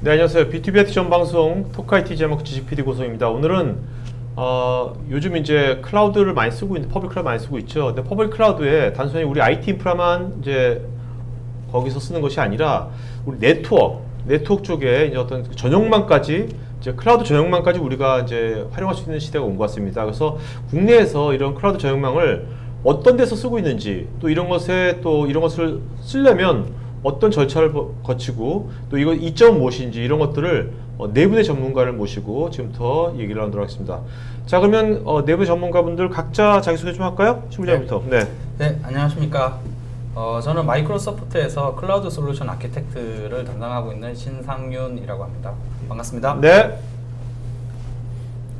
네, 안녕하세요. B2B IT 전 방송 토크IT 제목 지식 PD 고성입니다. 오늘은 요즘 이제 클라우드를 많이 쓰고 있는 퍼블릭 클라우드 많이 쓰고 있죠. 근데 퍼블릭 클라우드에 단순히 우리 IT 인프라만 이제 거기서 쓰는 것이 아니라 우리 네트워크 쪽에 이제 어떤 전용망까지 이제 클라우드 전용망까지 우리가 이제 활용할 수 있는 시대가 온 것 같습니다. 그래서 국내에서 이런 클라우드 전용망을 어떤 데서 쓰고 있는지 또 이런 것을 쓰려면 어떤 절차를 거치고 또 이거 이점은 무엇인지 이런 것들을 내부의 전문가를 모시고 지금부터 얘기를 나누도록 하겠습니다. 자, 그러면 내부 전문가분들 각자 자기소개 좀 할까요? 신부장부터. 네, 안녕하십니까. 저는 마이크로소프트에서 클라우드 솔루션 아키텍트를 담당하고 있는 신상윤이라고 합니다. 반갑습니다. 네.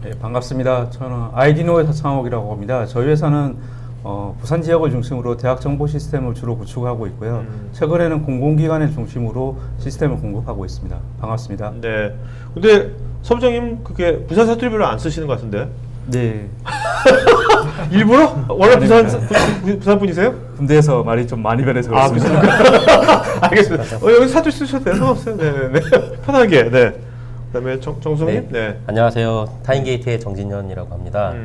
네, 반갑습니다. 저는 아이디노의 서창옥이라고 합니다. 저희 회사는 부산 지역을 중심으로 대학 정보 시스템을 주로 구축하고 있고요. 최근에는 공공기관을 중심으로 시스템을 공급하고 있습니다. 반갑습니다. 네. 근데 서부장님 그게 부산 사투리 별로 안 쓰시는 것 같은데? 네. 일부러? 원래 부산 분이세요? 군대에서 말이 좀 많이 변해서 그렇습니다. 알겠습니다. 여기 사투리 쓰셔도 돼요. 상관없어요. 네. 편하게. 네. 그다음에 정수님. 네. 안녕하세요. 타임게이트의 정진현이라고 합니다.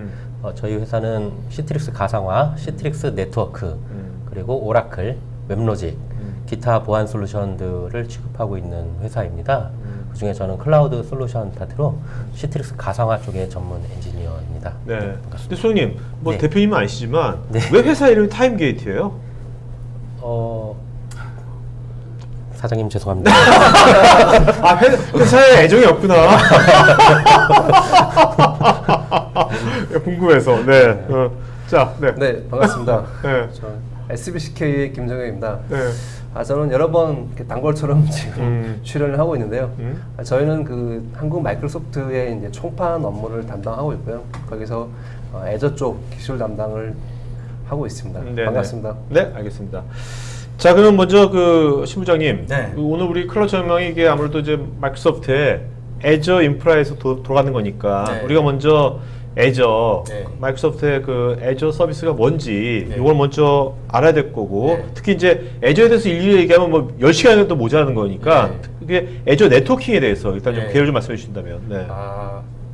저희 회사는 시트릭스 가상화, 시트릭스 네트워크, 그리고 오라클, 웹로직, 기타 보안 솔루션들을 취급하고 있는 회사입니다. 그 중에 저는 클라우드 솔루션 파트로 시트릭스 가상화 쪽의 전문 엔지니어입니다. 네. 반갑습니다. 근데 소장님, 뭐 네. 대표님은 아니시지만 네. 왜 회사 이름이 타임게이트예요? 사장님 죄송합니다. 회사에 애정이 없구나. 궁금해서. 네. 자, 네. 네, 반갑습니다. 네. 저 SBCK의 김정현입니다. 네. 저는 여러 번 단골처럼 지금 출연을 하고 있는데요. 저희는 그 한국 마이크로소프트의 이제 총판 업무를 담당하고 있고요. 거기서 애저 쪽 기술 담당을 하고 있습니다. 네, 반갑습니다. 네, 알겠습니다. 자, 그럼 먼저 신부장님, 네. 오늘 우리 클라우드 전망이 이게 아무래도 이제 마이크로소프트의 애저 인프라에서 돌아가는 거니까 네. 우리가 먼저 애저, 네. 마이크로소프트의 그 애저 서비스가 뭔지 네. 이걸 먼저 알아야 될 거고 네. 특히 이제 애저에 대해서 일일이 얘기하면 뭐 10시간도 모자라는 거니까 네. 그게 애저 네트워킹에 대해서 일단 좀 네. 개요를 좀 말씀해 주신다면. 네.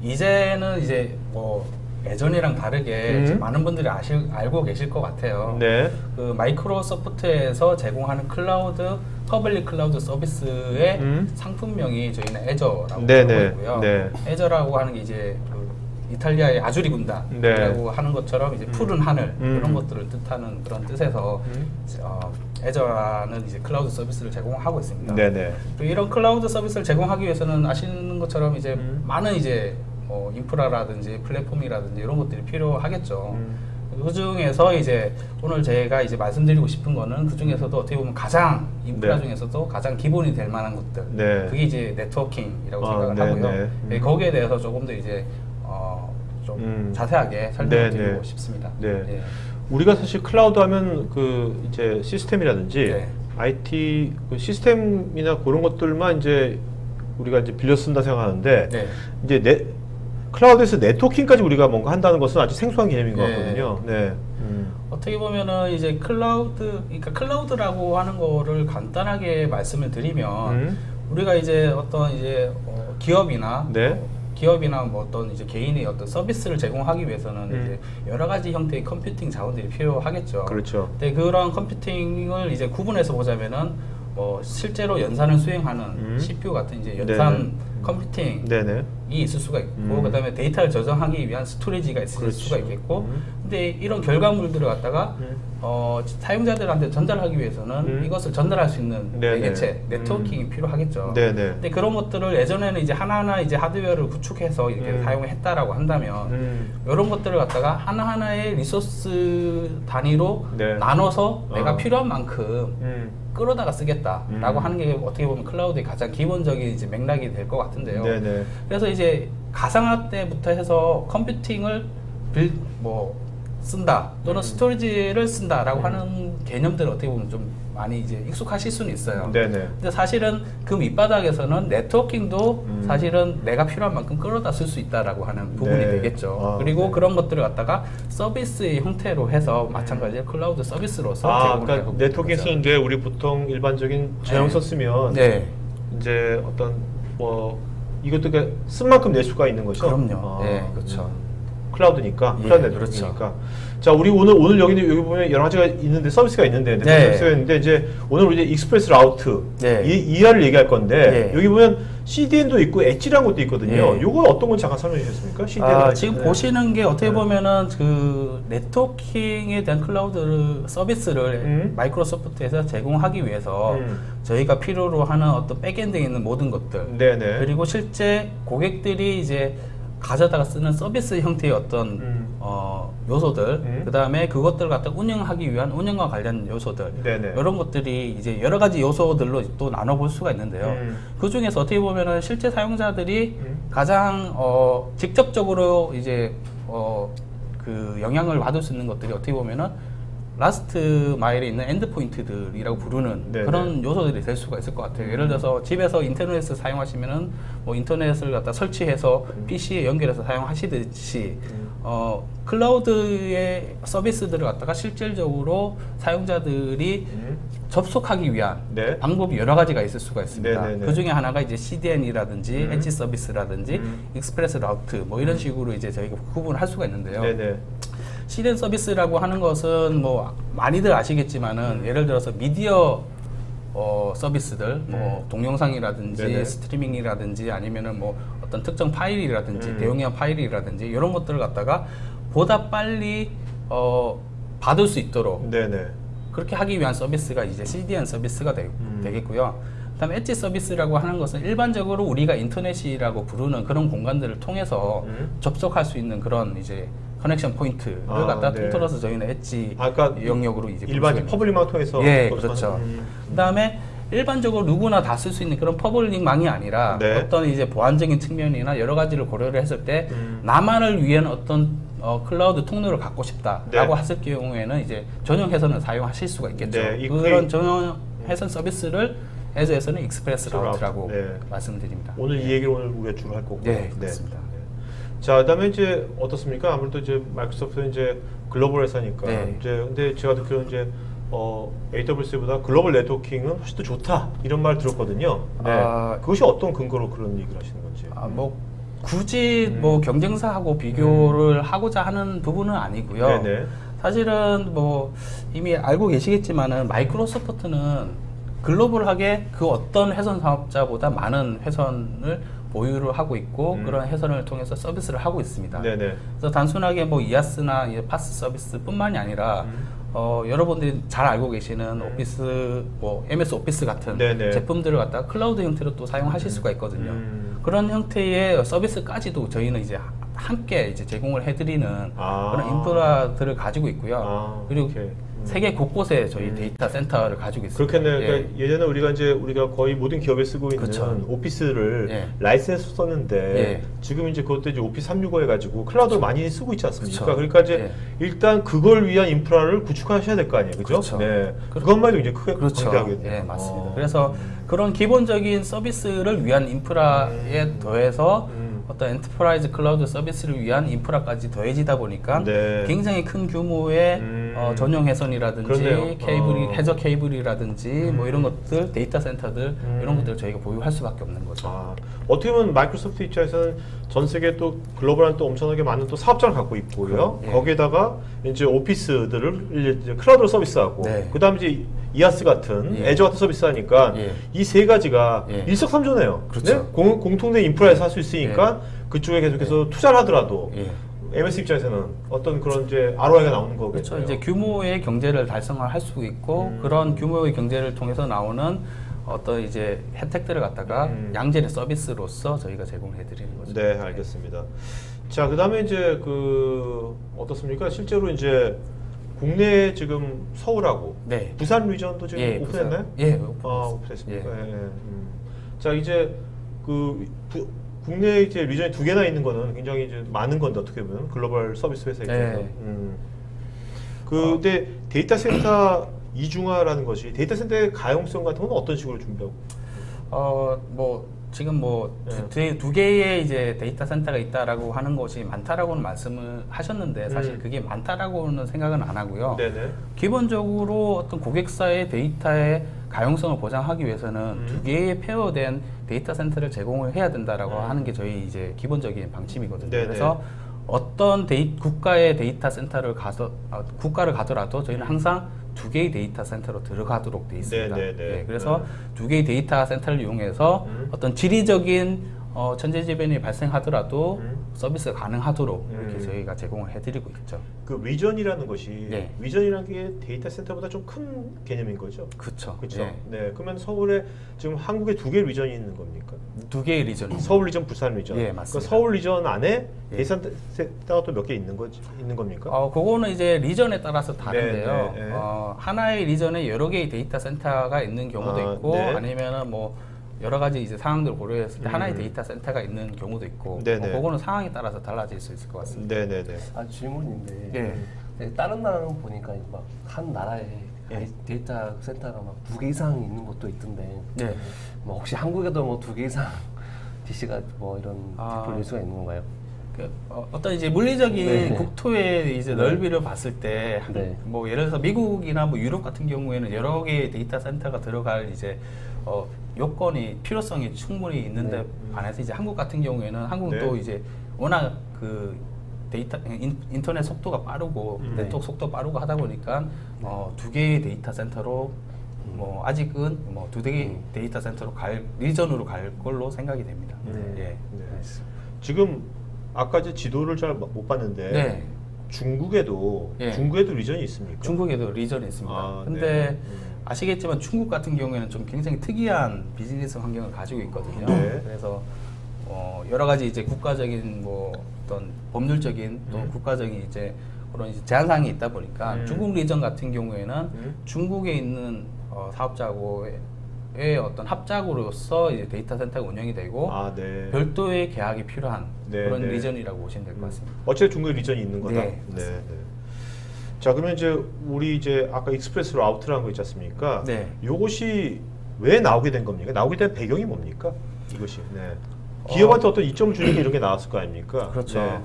이제는 이제 뭐 예전이랑 다르게 이제 많은 분들이 알고 계실 것 같아요. 네. 그 마이크로소프트에서 제공하는 클라우드 퍼블릭 클라우드 서비스의 상품명이 저희는 애저라고 네네. 하고 있고요. 네. 애저라고 하는 게 이제 그 이탈리아의 아주리 군단이라고 네. 하는 것처럼 이제 푸른 하늘 이런 것들을 뜻하는 그런 뜻에서 애저라는 이제 클라우드 서비스를 제공하고 있습니다. 네네. 또 이런 클라우드 서비스를 제공하기 위해서는 아시는 것처럼 이제 많은 이제 인프라라든지 플랫폼이라든지 이런 것들이 필요하겠죠. 그 중에서 이제 오늘 제가 이제 말씀드리고 싶은 거는 그 중에서도 어떻게 보면 가장 인프라 네. 중에서도 가장 기본이 될 만한 것들. 네. 그게 이제 네트워킹이라고 생각을 네, 하고요. 네. 네, 거기에 대해서 조금 더 이제 좀 자세하게 설명드리고 네, 네. 싶습니다. 네. 예. 우리가 사실 클라우드 하면 그 이제 시스템이라든지 네. IT 그 시스템이나 그런 것들만 이제 우리가 이제 빌려 쓴다 생각하는데 네. 이제 클라우드에서 네트워킹까지 우리가 뭔가 한다는 것은 아주 생소한 개념인 것 네. 같거든요. 네. 어떻게 보면은 이제 그러니까 클라우드라고 하는 거를 간단하게 말씀을 드리면 우리가 이제 어떤 이제 기업이나 네. 뭐 어떤 이제 개인의 어떤 서비스를 제공하기 위해서는 이제 여러 가지 형태의 컴퓨팅 자원들이 필요하겠죠. 그렇죠. 근데 그런 컴퓨팅을 이제 구분해서 보자면은 실제로 연산을 수행하는 CPU 같은 이제 연산 네네. 컴퓨팅이 네네. 있을 수가 있고 그다음에 데이터를 저장하기 위한 스토리지가 있을 그렇죠. 수가 있겠고 근데 이런 결과물들을 갖다가 사용자들한테 전달하기 위해서는 이것을 전달할 수 있는 네네. 매개체 네트워킹이 필요하겠죠. 네네. 근데 그런 것들을 예전에는 이제 하나하나 이제 하드웨어를 구축해서 이렇게 사용했다라고 한다면 이런 것들을 갖다가 하나하나의 리소스 단위로 네. 나눠서 내가 필요한 만큼 끌어다가 쓰겠다라고 하는 게 어떻게 보면 클라우드의 가장 기본적인 이제 맥락이 될 것 같은데요. 네네. 그래서 이제 가상화 때부터 해서 컴퓨팅을 쓴다 또는 스토리지를 쓴다라고 하는 개념들을 어떻게 보면 좀 많이 이제 익숙하실 수는 있어요. 네네. 근데 사실은 그 밑바닥에서는 네트워킹도 사실은 내가 필요한 만큼 끌어다 쓸 수 있다라고 하는 부분이 네. 되겠죠. 그리고 네. 그런 것들을 갖다가 서비스의 형태로 해서 마찬가지로 클라우드 서비스로서 제공을 그러니까 하고 네트워킹 있는 거죠. 쓰는데 우리 보통 일반적인 저영선 쓰면 네. 이제 어떤 뭐 이것도 쓴 만큼 낼 수가 있는 거죠. 그럼요. 네, 그렇죠. 클라우드니까, 예, 클라우드 네트워크니까. 그렇죠. 자, 우리 오늘 여기 보면 여러 가지가 있는데 서비스가 있는데, 네. 서비스가 있는데 이제 오늘 이제 익스프레스 라우트 네. 이하를 얘기할 건데 네. 여기 보면 CDN도 있고 엣지라는 것도 있거든요. 네. 요거 어떤 건 잠깐 설명해 주셨습니까? CDN 지금 보시는 게 어떻게 보면은 그 네트워킹에 대한 클라우드 서비스를 마이크로소프트에서 제공하기 위해서 저희가 필요로 하는 어떤 백엔드에 있는 모든 것들, 네네. 그리고 실제 고객들이 이제 가져다가 쓰는 서비스 형태의 어떤 요소들, 그 다음에 그것들을 갖다 운영하기 위한 운영과 관련 요소들, 네네. 이런 것들이 이제 여러 가지 요소들로 또 나눠볼 수가 있는데요. 그 중에서 어떻게 보면은 실제 사용자들이 가장 직접적으로 이제 그 영향을 받을 수 있는 것들이 어떻게 보면은 라스트 마일에 있는 엔드포인트들이라고 부르는 네네. 그런 요소들이 될 수가 있을 것 같아요. 예를 들어서 집에서 인터넷을 사용하시면은 뭐 인터넷을 갖다 설치해서 PC에 연결해서 사용하시듯이 클라우드의 서비스들을 갖다가 실질적으로 사용자들이 접속하기 위한 네. 방법이 여러 가지가 있을 수가 있습니다. 네네네. 그 중에 하나가 이제 CDN이라든지 엣지 서비스라든지 익스프레스 라우트 뭐 이런 식으로 이제 저희가 구분을 할 수가 있는데요. 네네. CDN 서비스라고 하는 것은 뭐 많이들 아시겠지만은 예를 들어서 미디어 서비스들 뭐 동영상이라든지 네네. 스트리밍이라든지 아니면은 뭐 어떤 특정 파일이라든지 대용량 파일이라든지 이런 것들을 갖다가 보다 빨리 받을 수 있도록 네네. 그렇게 하기 위한 서비스가 이제 CDN 서비스가 되겠고요. 그다음에 엣지 서비스라고 하는 것은 일반적으로 우리가 인터넷이라고 부르는 그런 공간들을 통해서 접속할 수 있는 그런 이제 커넥션 포인트를 갖다 네. 통틀어서 저희는 엣지 아까 영역으로 이제 일반 퍼블릭망 통해서 예, 그렇죠. 그다음에 일반적으로 누구나 다 쓸 수 있는 그런 퍼블릭망이 아니라 네. 어떤 이제 보안적인 측면이나 여러 가지를 고려를 했을 때 나만을 위한 어떤 클라우드 통로를 갖고 싶다라고 네. 했을 경우에는 이제 전용 회선을 사용하실 수가 있겠죠. 네, 그런 전용 회선 서비스를 애저에서는 익스프레스 라우트라고 네. 말씀드립니다. 오늘 이 얘기를 오늘 우리가 주로 할 거고. 네, 그렇습니다. 자, 그다음에 이제 어떻습니까? 아무래도 이제 마이크로소프트는 이제 글로벌 회사니까. 네. 이제 근데 제가 듣기로는 이제 AWS보다 글로벌 네트워킹은 훨씬 더 좋다 이런 말 들었거든요. 네. 그것이 어떤 근거로 그런 얘기를 하시는 건지. 뭐 굳이 뭐 경쟁사하고 비교를 하고자 하는 부분은 아니고요. 네네. 사실은 뭐 이미 알고 계시겠지만은 마이크로소프트는 글로벌하게 그 어떤 회선 사업자보다 많은 회선을 보유를 하고 있고 그런 회선을 통해서 서비스를 하고 있습니다. 네네. 그래서 단순하게 뭐 이아스나 파스 서비스뿐만이 아니라 여러분들이 잘 알고 계시는 오피스, 뭐 MS 오피스 같은 네네. 제품들을 갖다가 클라우드 형태로 또 사용하실 수가 있거든요. 그런 형태의 서비스까지도 저희는 이제 함께 이제 제공을 해드리는 그런 인프라들을 가지고 있고요. 그리고 오케이. 세계 곳곳에 저희 데이터 센터를 가지고 있습니다. 그렇겠네요. 그러니까 예전에 우리가 거의 모든 기업에 쓰고 있는 그렇죠. 오피스를 예. 라이센스 썼는데 예. 지금 이제 그것도 이제 오피스 365 해가지고 클라우드를 많이 쓰고 있지 않습니까? 그렇죠. 그러니까 이제 예. 일단 그걸 위한 인프라를 구축하셔야 될 거 아니에요, 그죠? 그렇죠. 네. 그것만도 이제 크게 그렇죠. 관계하겠네요. 예, 맞습니다. 그래서 그런 기본적인 서비스를 위한 인프라에 더해서 어떤 엔터프라이즈 클라우드 서비스를 위한 인프라까지 더해지다 보니까 네. 굉장히 큰 규모의 전용 회선이라든지 그렇네요. 해저 케이블이라든지 뭐 이런 것들, 데이터 센터들 이런 것들을 저희가 보유할 수밖에 없는 거죠. 어떻게 보면 마이크로소프트 입장에서는 전 세계 또 글로벌한 또 엄청나게 많은 또 사업자를 갖고 있고요. 예. 거기에다가 이제 오피스들을 이제 클라우드로 서비스하고, 네. 그다음 이제 이아스 같은 예. 애저 같은 서비스하니까 예. 이 세 가지가 예. 일석삼조네요. 그렇죠. 네? 공통된 인프라에서 할 수 있으니까 그쪽에 계속해서 투자를 하더라도. 예. MS 입장에서는 어떤 그런 이제 ROI가 나오는 거겠죠. 그렇죠. 이제 규모의 경제를 달성을 할 수 있고 그런 규모의 경제를 통해서 나오는 어떤 이제 혜택들을 갖다가 양질의 서비스로서 저희가 제공해 드리는 거죠. 네, 알겠습니다. 자, 그다음에 이제 어떻습니까? 실제로 이제 국내 지금 서울하고 네. 부산 리전도 지금 예, 오픈했나요? 예, 오픈했습니까? 예. 자, 이제 국내 이제 리전이 2개나 있는 거는 굉장히 이제 많은 건데 어떻게 보면 글로벌 서비스 회사 입장에서. 네. 근데 데이터 센터 이중화라는 것이 데이터 센터의 가용성 같은 건 어떤 식으로 준비하고? 뭐 지금 뭐 두 개의 이제 데이터 센터가 있다라고 하는 것이 많다라고는 말씀을 하셨는데 사실 그게 많다라고는 생각은 안 하고요. 네네. 기본적으로 어떤 고객사의 데이터의 가용성을 보장하기 위해서는 두 개의 페어된 데이터 센터를 제공을 해야 된다라고 하는 게 저희 이제 기본적인 방침이거든요. 네네. 그래서 어떤 국가의 데이터 센터를 국가를 가더라도 저희는 항상 두 개의 데이터 센터로 들어가도록 돼 있습니다. 네네네. 그래서 두 개의 데이터 센터를 이용해서 어떤 지리적인 천재지변이 발생하더라도 서비스가 가능하도록 이렇게 저희가 제공을 해드리고 있죠. 그 리전이라는 것이 네. 리전이라는 게 데이터 센터보다 좀 큰 개념인 거죠. 그렇죠. 그렇죠. 네. 그러면 서울에 지금 한국에 두 개의 리전이 있는 겁니까? 두 개의 리전이 서울 리전, 부산 리전. 예, 맞습니다. 그 서울 리전 안에 데이터 센터가 또 몇 개 있는 겁니까? 그거는 이제 리전에 따라서 다른데요. 네, 네. 하나의 리전에 여러 개의 데이터 센터가 있는 경우도 있고 네. 아니면은 뭐 여러 가지 이제 상황들을 고려했을 때 하나의 데이터 센터가 있는 경우도 있고 네네. 그거는 상황에 따라서 달라질 수 있을 것 같습니다. 네네네. 질문인데 예. 네, 다른 나라는 보니까 막 한 나라에 데이터 센터가 막 2개 이상 있는 곳도 있던데 네. 뭐 혹시 한국에도 뭐 2개 이상 DC가 뭐 이런 디플 수가 있는 건가요? 어떤 이제 물리적인 네. 국토의 이제 넓이를 봤을 때, 네. 뭐 예를 들어서 미국이나 뭐 유럽 같은 경우에는 여러 개의 데이터 센터가 들어갈 이제 요건이 필요성이 충분히 있는데 반해서 이제 한국 같은 경우에는 한국은 또 이제 워낙 그 데이터 인터넷 속도가 빠르고 네트워크 속도 빠르고 하다 보니까 두 개의 데이터 센터로 뭐 아직은 뭐 두 개의 데이터 센터로 리전으로 갈 걸로 생각이 됩니다. 예. 네. 지금 아까 이제 지도를 잘 못 봤는데 네. 중국에도 리전이 있습니까? 중국에도 리전이 있습니다. 근데 아시겠지만 중국 같은 경우에는 좀 굉장히 특이한 비즈니스 환경을 가지고 있거든요. 네. 그래서 여러 가지 이제 국가적인 뭐 어떤 법률적인 또 국가적인 이제 그런 이제 제한사항이 있다 보니까 중국 리전 같은 경우에는 중국에 있는 사업자하고의 어떤 합작으로서 이제 데이터 센터가 운영이 되고 별도의 계약이 필요한 그런 리전이라고 보시면 될 것 같습니다. 어쨌든 중국에 리전이 있는 거다. 네. 자, 그러면 이제 우리 이제 아까 익스프레스 라우트라는 거 있지 않습니까? 네. 이것이 왜 나오게 된 겁니까? 나오게 된 배경이 뭡니까? 이것이. 네. 기업한테 어떤 이점을 주는 게 이런 게 나왔을 거 아닙니까? 그렇죠. 네.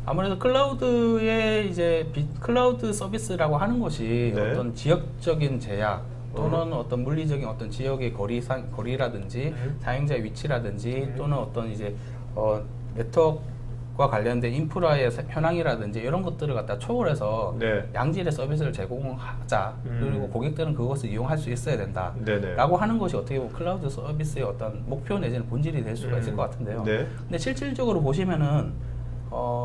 아무래도 클라우드의 이제 클라우드 서비스라고 하는 것이 어떤 지역적인 제약 또는 어떤 물리적인 어떤 지역의 거리라든지 사용자의 위치라든지 또는 어떤 이제 네트워크와 관련된 인프라의 현황이라든지 이런 것들을 갖다 초월해서 양질의 서비스를 제공하자. 그리고 고객들은 그것을 이용할 수 있어야 된다. 라고 하는 것이 어떻게 보면 클라우드 서비스의 어떤 목표 내지는 본질이 될 수가 있을 것 같은데요. 근데 실질적으로 보시면은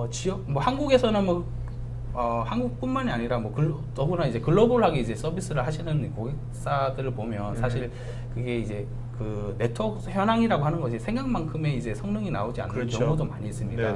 지역 뭐 한국에서는 뭐 한국뿐만이 아니라 뭐 더구나 이제 글로벌하게 이제 서비스를 하시는 고객사들을 보면 사실 그게 이제 그 네트워크 현황이라고 하는 것이 생각만큼의 이제 성능이 나오지 않는 경우도 많이 있습니다.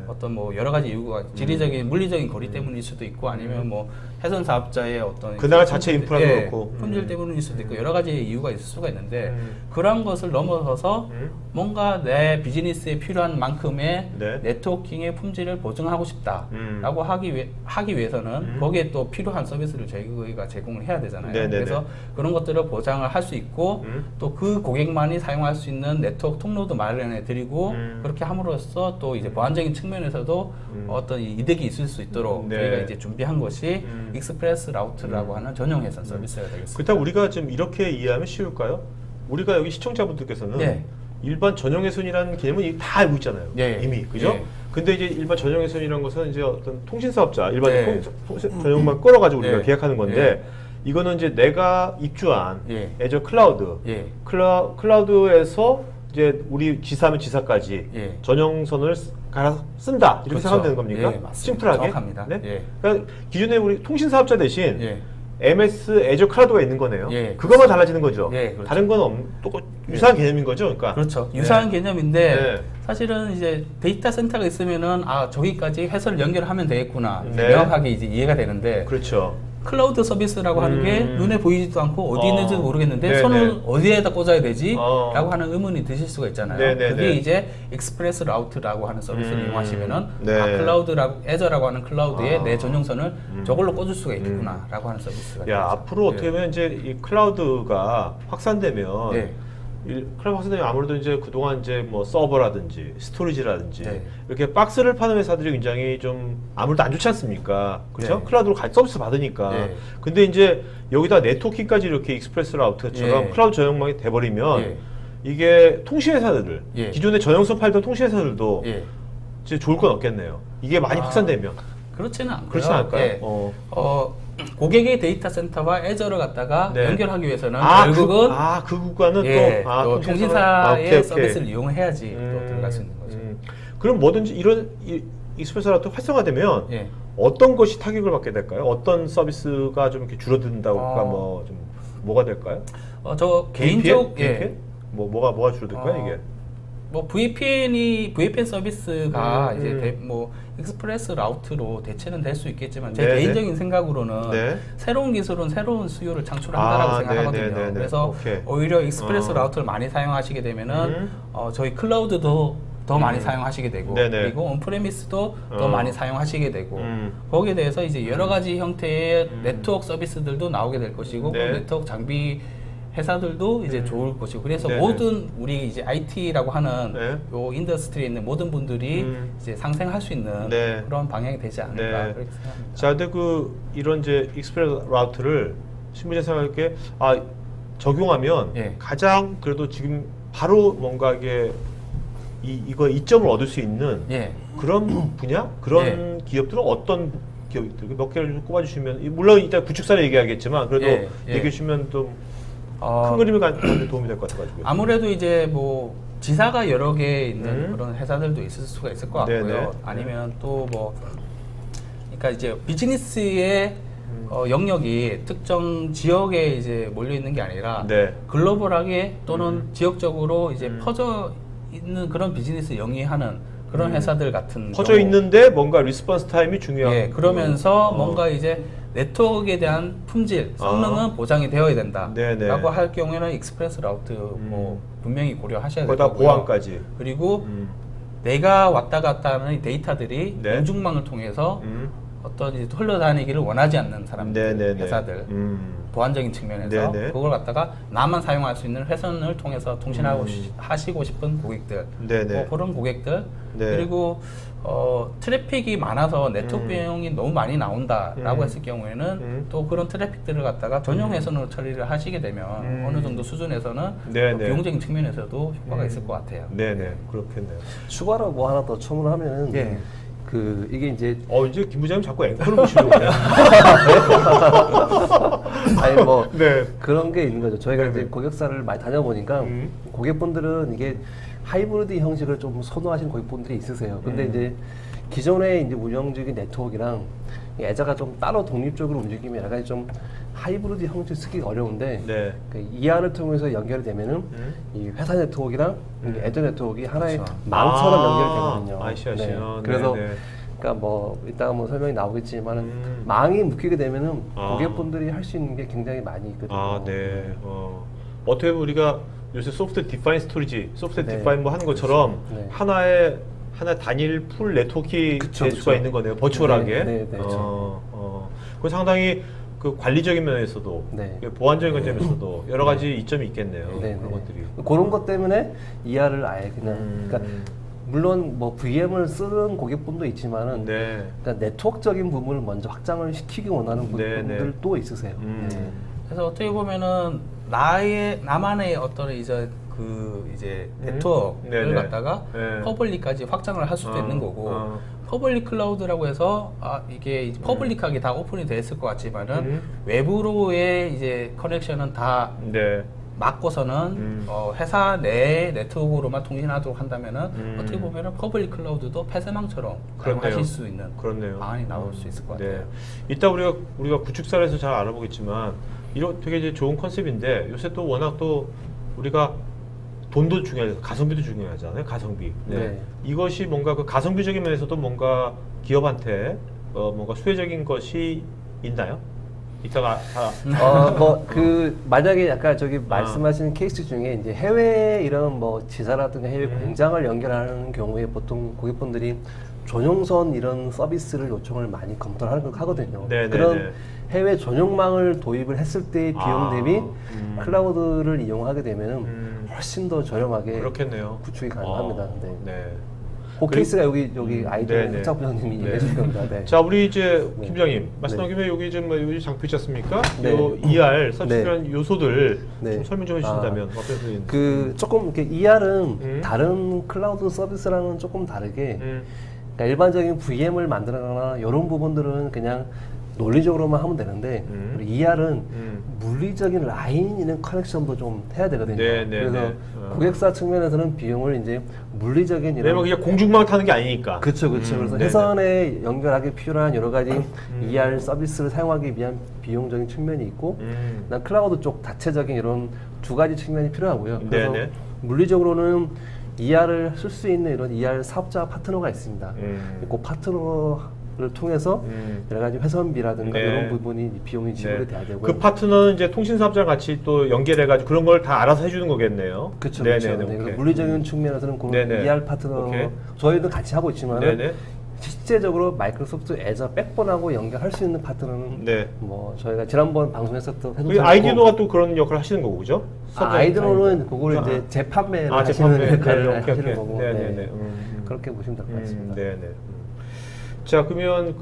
어떤 뭐 여러 가지 이유가 지리적인 물리적인 거리 때문일 수도 있고 아니면 뭐 해선 사업자의 어떤 그 나라 자체 인프라도 그렇고 품질 때문일 수도 있고 여러 가지 이유가 있을 수가 있는데 그런 것을 넘어서서 뭔가 내 비즈니스에 필요한 만큼의 네트워킹의 품질을 보증하고 싶다라고 하기 위해서는 거기에 또 필요한 서비스를 저희가 제공을 해야 되잖아요. 그래서 그런 것들을 보장을 할 수 있고 또 그 고객만이 사용할 수 있는 네트워크 통로도 마련해 드리고 그렇게 함으로써 또 이제 보안적인 측면에서도 어떤 이득이 있을 수 있도록 저희가 이제 준비한 것이 익스프레스 라우트라고 하는 전용 회선 서비스가 되겠습니다. 그렇다고 우리가 좀 이렇게 이해하면 쉬울까요? 우리가 여기 시청자분들께서는 일반 전용 회선이라는 개념은 다 알고 있잖아요. 이미 그죠? 근데 이제 일반 전용 회선이라는 것은 이제 어떤 통신 사업자 일반 전용만 끌어가지고 우리가 계약하는 건데. 이거는 이제 내가 입주한 애저 클라우드, 클라우드에서 이제 우리 지사면 지사까지 전용선을 갈아 쓴다 이렇게 생각하면 되는 겁니까? 심플하게. 정확합니다. 그러니까 기존에 우리 통신 사업자 대신 MS 애저 클라우드가 있는 거네요. 그것만 달라지는 거죠. 다른 건 유사한 개념인 거죠. 그러니까 그렇죠. 유사한 개념인데 사실은 이제 데이터 센터가 있으면은 저기까지 회선을 연결하면 되겠구나 명확하게 이제 이해가 되는데. 그렇죠. 클라우드 서비스라고 하는 게 눈에 보이지도 않고 어디 있는지도 모르겠는데 손을 어디에다 꽂아야 되지? 라고 하는 의문이 드실 수가 있잖아요. 그게 이제 익스프레스 라우트라고 하는 서비스를 이용하시면은 애저라고 하는 클라우드에 내 전용선을 저걸로 꽂을 수가 있겠구나 라고 하는 서비스가 앞으로 어떻게 보면 이제 이 클라우드가 확산되면 클라우드 확산되면 아무래도 이제 그동안 이제 뭐 서버라든지 스토리지라든지 네. 이렇게 박스를 파는 회사들이 굉장히 좀 아무래도 안 좋지 않습니까? 그렇죠? 네. 클라우드로 서비스 받으니까. 네. 근데 이제 여기다 네트워킹까지 이렇게 익스프레스 라우터처럼 예. 클라우드 전용망이 돼버리면 예. 이게 통신 회사들, 예. 기존의 전용선 팔던 통신 회사들도 예. 이제 좋을 건 없겠네요. 이게 많이 확산되면. 그렇지는 않고요. 그렇지 않을까요? 예. 고객의 데이터 센터와 애저를 갖다가 네. 연결하기 위해서는 결국은 그 구간은 예, 또, 또 통신사의 오케이. 서비스를 이용해야지 또 들어갈 수 있는 거죠. 그럼 뭐든지 이런 익스프레스 라우터 활성화되면 예. 어떤 것이 타격을 받게 될까요? 어떤 서비스가 좀 이렇게 줄어든다고가 뭐 좀 뭐가 될까요? 저 개인적 VPN? 뭐가 줄어들까요 이게? 뭐 VPN 서비스가 음. 이제 뭐 익스프레스 라우트로 대체는 될 수 있겠지만 제 네네. 개인적인 생각으로는 네. 새로운 기술은 새로운 수요를 창출한다라고 생각하거든요. 네네네네. 그래서 오케이. 오히려 익스프레스 어. 라우트를 많이 사용하시게 되면은 저희 클라우드도 더 많이 사용하시게 되고 네네. 그리고 온프레미스도 더 많이 사용하시게 되고 거기에 대해서 이제 여러 가지 형태의 네트워크 서비스들도 나오게 될 것이고 네. 그 네트워크 장비 회사들도 이제 좋을 것이고 그래서 네네. 모든 우리 이제 IT라고 하는 네. 요 인더스트리에 있는 모든 분들이 이제 상생할 수 있는 네. 그런 방향이 되지 않을까 네. 그렇게 생각합니다. 자, 근데 이런 이제 익스프레스 라우트를 신부제 생각할게 적용하면 예. 가장 그래도 지금 바로 뭔가 이게 이거 이점을 얻을 수 있는 예. 그런 분야 그런 기업들은 어떤 기업들 몇 개를 좀 꼽아주시면 물론 이따 구축사를 얘기하겠지만 그래도 예. 예. 얘기해 주시면 좀 어, 큰 그림을 갖는 도움이 될 것 같아가지고. 아무래도 이제 뭐 지사가 여러 개 있는 그런 회사들도 있을 수가 있을 것 같고요. 네네. 아니면 또 뭐 그러니까 이제 비즈니스의 영역이 특정 지역에 이제 몰려 있는 게 아니라 네. 글로벌하게 또는 지역적으로 이제 퍼져 있는 그런 비즈니스 영위하는 그런 회사들 같은 퍼져 경우. 있는데 뭔가 리스폰스 타임이 중요한. 예, 그러면서 뭔가 이제 네트워크에 대한 품질, 성능은 보장이 되어야 된다. 네네. 라고 할 경우에는 익스프레스 라우트 뭐 분명히 고려하셔야 될 거기다 거고요. 보안까지. 그리고 내가 왔다 갔다 하는 이 데이터들이 네. 공중망을 통해서 어떤 이제 흘러다니기를 원하지 않는 사람들, 네네네. 회사들, 보안적인 측면에서 네네. 그걸 갖다가 나만 사용할 수 있는 회선을 통해서 통신하고 하시고 싶은 고객들, 네네. 뭐 그런 고객들, 네. 그리고 트래픽이 많아서 네트워크 비용이 너무 많이 나온다라고 했을 경우에는 또 그런 트래픽들을 갖다가 전용 회선으로 처리를 하시게 되면 어느 정도 수준에서는 네네. 비용적인 측면에서도 효과가 있을 것 같아요. 네네 그렇겠네요. 추가로 뭐 하나 더 첨언을 하면은 예. 이게 이제 이제 김 부장님 자꾸 앵커를 보시려고 그래요. 아니 뭐 네. 그런 게 있는 거죠. 저희가 네네. 이제 고객사를 많이 다녀보니까 고객분들은 이게 하이브리드 형식을 좀 선호하시는 고객분들이 있으세요. 근데 이제 기존에 이제 운영 중인 네트워크랑 이 애자가 좀 따로 독립적으로 움직이면 약간 좀 하이브리드 형식 쓰기가 어려운데 네. 그 ER을 통해서 연결이 되면은 이 회사 네트워크랑 이 애저 네트워크가 하나의 망처럼 연결이 되거든요. 아시아시아. 그래서 네네. 그러니까 뭐 이따가 뭐 설명이 나오겠지만은 망이 묶이게 되면은 아. 고객분들이 할 수 있는 게 굉장히 많이 있거든요. 네. 어떻게 보면 우리가 요새 소프트 디파인 스토리지, 소프트 네. 디파인 뭐 하는 것처럼 네. 하나의 단일 풀 네트워크 될 그쵸, 수가 그쵸. 있는 거네요. 버추얼하게. 네, 네, 그 상당히 그 관리적인 면에서도 네. 보안적인 관점에서도 여러 가지 이점이 있겠네요. 네, 그런 네. 것들이. 그런 것 때문에 ER을 아예 그냥 그러니까 물론 뭐 VM을 쓰는 고객분도 있지만은 네. 그러니까 네트워크적인 부분을 먼저 확장을 시키기 원하는 네, 분들도 있으세요. 네. 그래서 어떻게 보면은 나만의 어떤 이제 네트워크를 네네. 갖다가 네. 퍼블릭까지 확장을 할 수도 있는 거고 퍼블릭 클라우드라고 해서 이게 이제 퍼블릭하게 다 오픈이 돼 있을 것 같지만은 외부로의 이제 커넥션은 다 네. 막고서는 회사 내 네트워크로만 통신하도록 한다면은 어떻게 보면은 퍼블릭 클라우드도 폐쇄망처럼 그렇네요. 사용하실 수 있는 그렇네요. 방안이 나올 수 있을 것 같아요. 네. 이따 우리가 구축사에서 잘 알아보겠지만 이런 되게 이제 좋은 컨셉인데 요새 또 워낙 또 우리가 돈도 중요하죠. 가성비도 중요하잖아요. 가성비. 네. 네. 이것이 뭔가 그 가성비적인 면에서도 뭔가 기업한테 뭔가 수혜적인 것이 있나요? 이따가 뭐 만약에 약간 저기 말씀하신 케이스 중에 이제 해외 이런 뭐 지사라든가 해외 공장을 연결하는 경우에 보통 고객분들이 전용선 이런 서비스를 요청을 많이 검토를 하거든요. 네네네. 그런 해외 전용망을 도입을 했을 때의 비용 대비 클라우드를 이용하게 되면은 훨씬 더 저렴하게 그렇겠네요. 구축이 가능합니다. 네. 네. 그 케이스가 여기 아이디노 네네. 흑자 부장님이 얘기해 주신 겁니다. 네. 자, 우리 이제 네. 김 부장님 말씀 네. 나온 김에 여기 좀 여기 장표 있지 않습니까? 네. 요 ER 서비스라는 요소들 네. 좀 설명 좀 해주신다면 어떤 소리? 그 조금 이렇게 ER은 다른 클라우드 서비스랑은 조금 다르게 그러니까 일반적인 VM을 만들거나 이런 부분들은 그냥 논리적으로만 하면 되는데 우리 ER은 물리적인 라인 있는 커넥션도 좀 해야 되거든요. 네, 네, 그래서 네. 고객사 측면에서는 비용을 이제 물리적인 왜냐면 그냥 공중만 타는 게 아니니까. 그렇죠, 그렇죠. 그래서 네네. 회선에 연결하기 필요한 여러 가지 ER 서비스를 사용하기 위한 비용적인 측면이 있고, 그다음 클라우드 쪽 자체적인 이런 두 가지 측면이 필요하고요. 그래서 네네. 물리적으로는 ER을 쓸 수 있는 이런 ER 사업자 파트너가 있습니다. 그 파트너를 통해서 여러 가지 회선비라든가 네. 이런 부분이 비용이 지불이 네. 돼야 되고요. 그 파트너는 이제 통신사업자랑 같이 또 연결해가지고 그런 걸 다 알아서 해주는 거겠네요. 그렇죠, 네네네, 그렇죠. 네, 오케이. 그래서 물리적인 측면에서는 그런 네네. ER 파트너 오케이. 저희도 같이 하고 있지만 네네. 실제적으로 마이크로소프트 애저 백본하고 연결할 수 있는 파트너는 네. 뭐 저희가 지난번 방송했었던 그 아이디노가 또 그런 역할을 하시는 거고, 그죠? 아이디노는 그걸 아. 이제 재판매를 아, 하시는 재판매. 역할을 오케이, 하시는 오케이. 거고 네네네. 네. 그렇게 보시면 될 것 같습니다. 네네. 자, 그러면